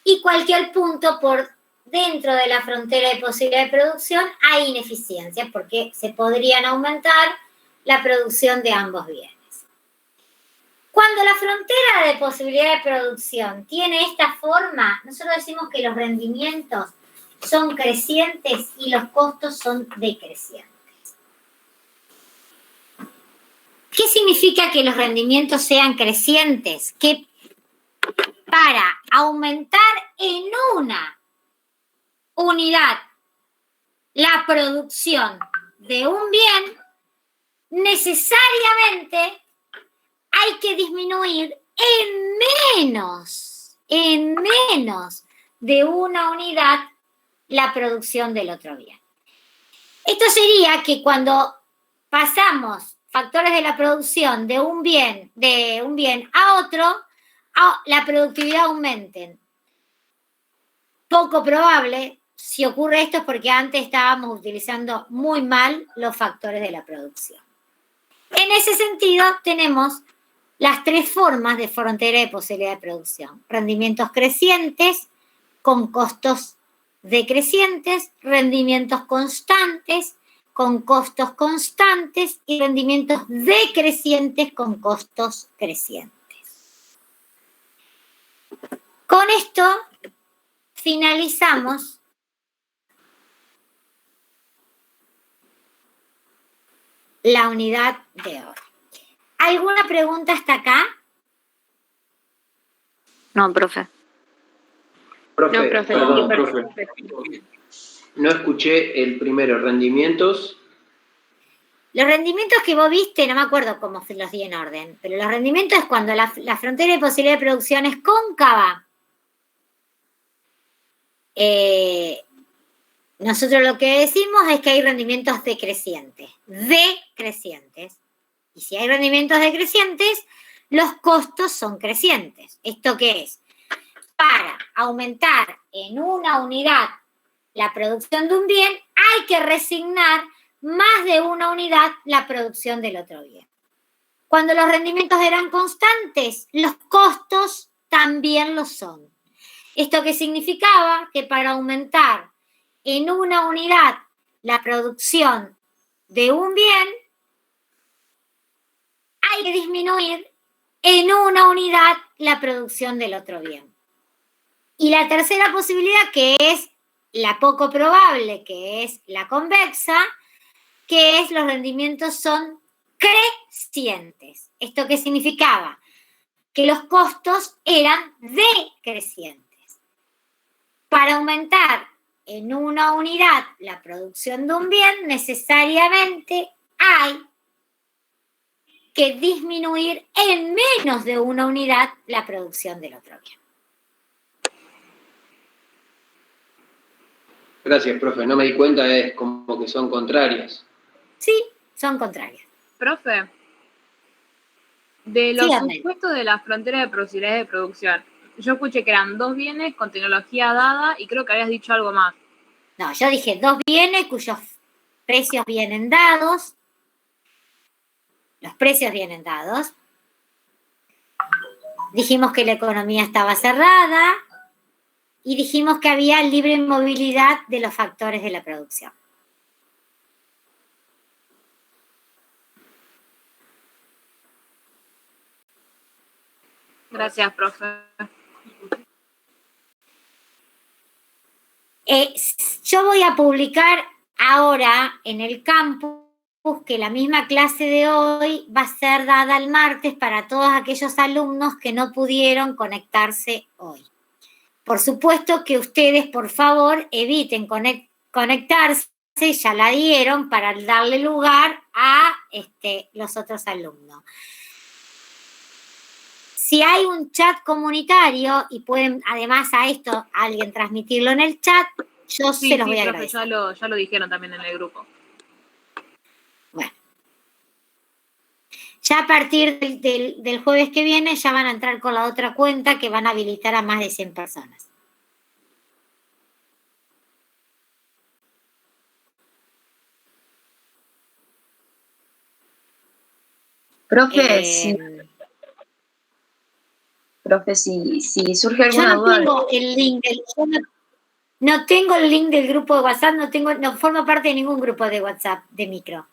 Y cualquier punto por dentro de la frontera de posibilidad de producción hay ineficiencias, porque se podrían aumentar la producción de ambos bienes. Cuando la frontera de posibilidad de producción tiene esta forma, nosotros decimos que los rendimientos son crecientes y los costos son decrecientes. ¿Qué significa que los rendimientos sean crecientes? Que para aumentar en una unidad la producción de un bien, necesariamente hay que disminuir en menos de una unidad la producción del otro bien. Esto sería que cuando pasamos factores de la producción de un bien a otro, la productividad aumente. Poco probable. Si ocurre esto es porque antes estábamos utilizando muy mal los factores de la producción. En ese sentido, tenemos las tres formas de frontera de posibilidad de producción. Rendimientos crecientes con costos decrecientes, rendimientos constantes con costos constantes y rendimientos decrecientes con costos crecientes. Con esto finalizamos la unidad de hoy. ¿Alguna pregunta hasta acá? No, profe. Profe, No, profe, perdón, profe. no escuché el primero, rendimientos. Los rendimientos que vos viste, no me acuerdo cómo los di en orden, pero los rendimientos es cuando la frontera de posibilidad de producción es cóncava. Nosotros lo que decimos es que hay rendimientos decrecientes. Y si hay rendimientos decrecientes, los costos son crecientes. ¿Esto qué es? Para aumentar en una unidad la producción de un bien, hay que resignar más de una unidad la producción del otro bien. Cuando los rendimientos eran constantes, los costos también lo son. ¿Esto qué significaba? Que para aumentar en una unidad la producción de un bien, hay que disminuir en una unidad la producción del otro bien. Y la tercera posibilidad, que es la poco probable, que es la convexa, que es los rendimientos son crecientes. ¿Esto qué significaba? Que los costos eran decrecientes. Para aumentar en una unidad la producción de un bien, necesariamente hay que disminuir en menos de una unidad la producción del otro bien. Gracias, profe. No me di cuenta, es como que son contrarias. Sí, son contrarias. Profe, de los Dígame. supuestos de la frontera de posibilidades de producción, yo escuché que eran 2 bienes con tecnología dada y creo que habías dicho algo más. No, yo dije 2 bienes cuyos precios vienen dados. Los precios vienen dados. Dijimos que la economía estaba cerrada y dijimos que había libre movilidad de los factores de la producción. Gracias, profe. Yo voy a publicar ahora en el campus que la misma clase de hoy va a ser dada el martes para todos aquellos alumnos que no pudieron conectarse hoy. Por supuesto que ustedes, por favor, eviten conectarse, ya la dieron, para darle lugar a los otros alumnos. Si hay un chat comunitario y pueden, además a esto, alguien transmitirlo en el chat, yo se los voy a profe, agradecer. ya lo dijeron también en el grupo. Bueno. Ya a partir del jueves que viene ya van a entrar con la otra cuenta que van a habilitar a más de 100 personas. Profe, si surge alguna Yo no duda. tengo el link no tengo el link del grupo de WhatsApp, no formo parte de ningún grupo de WhatsApp de micro.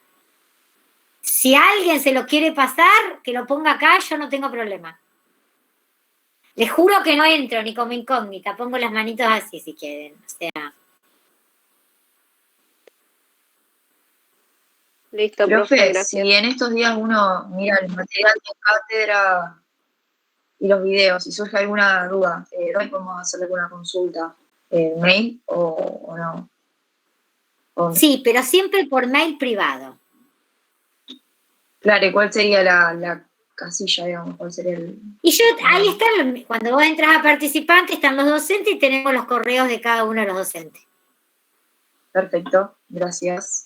Si alguien se lo quiere pasar, que lo ponga acá, yo no tengo problema. Les juro que no entro ni como incógnita, pongo las manitos así si quieren. O sea. Listo, Profe, gracias. si en estos días uno mira el material de cátedra y los videos y surge alguna duda, ¿dónde podemos hacer alguna consulta? ¿Mail o no? Sí, pero siempre por mail privado. Claro, ¿y cuál sería la casilla, digamos, cuál sería el... Y ahí están, cuando vos entras a participante, están los docentes y tenemos los correos de cada uno de los docentes. Perfecto, gracias.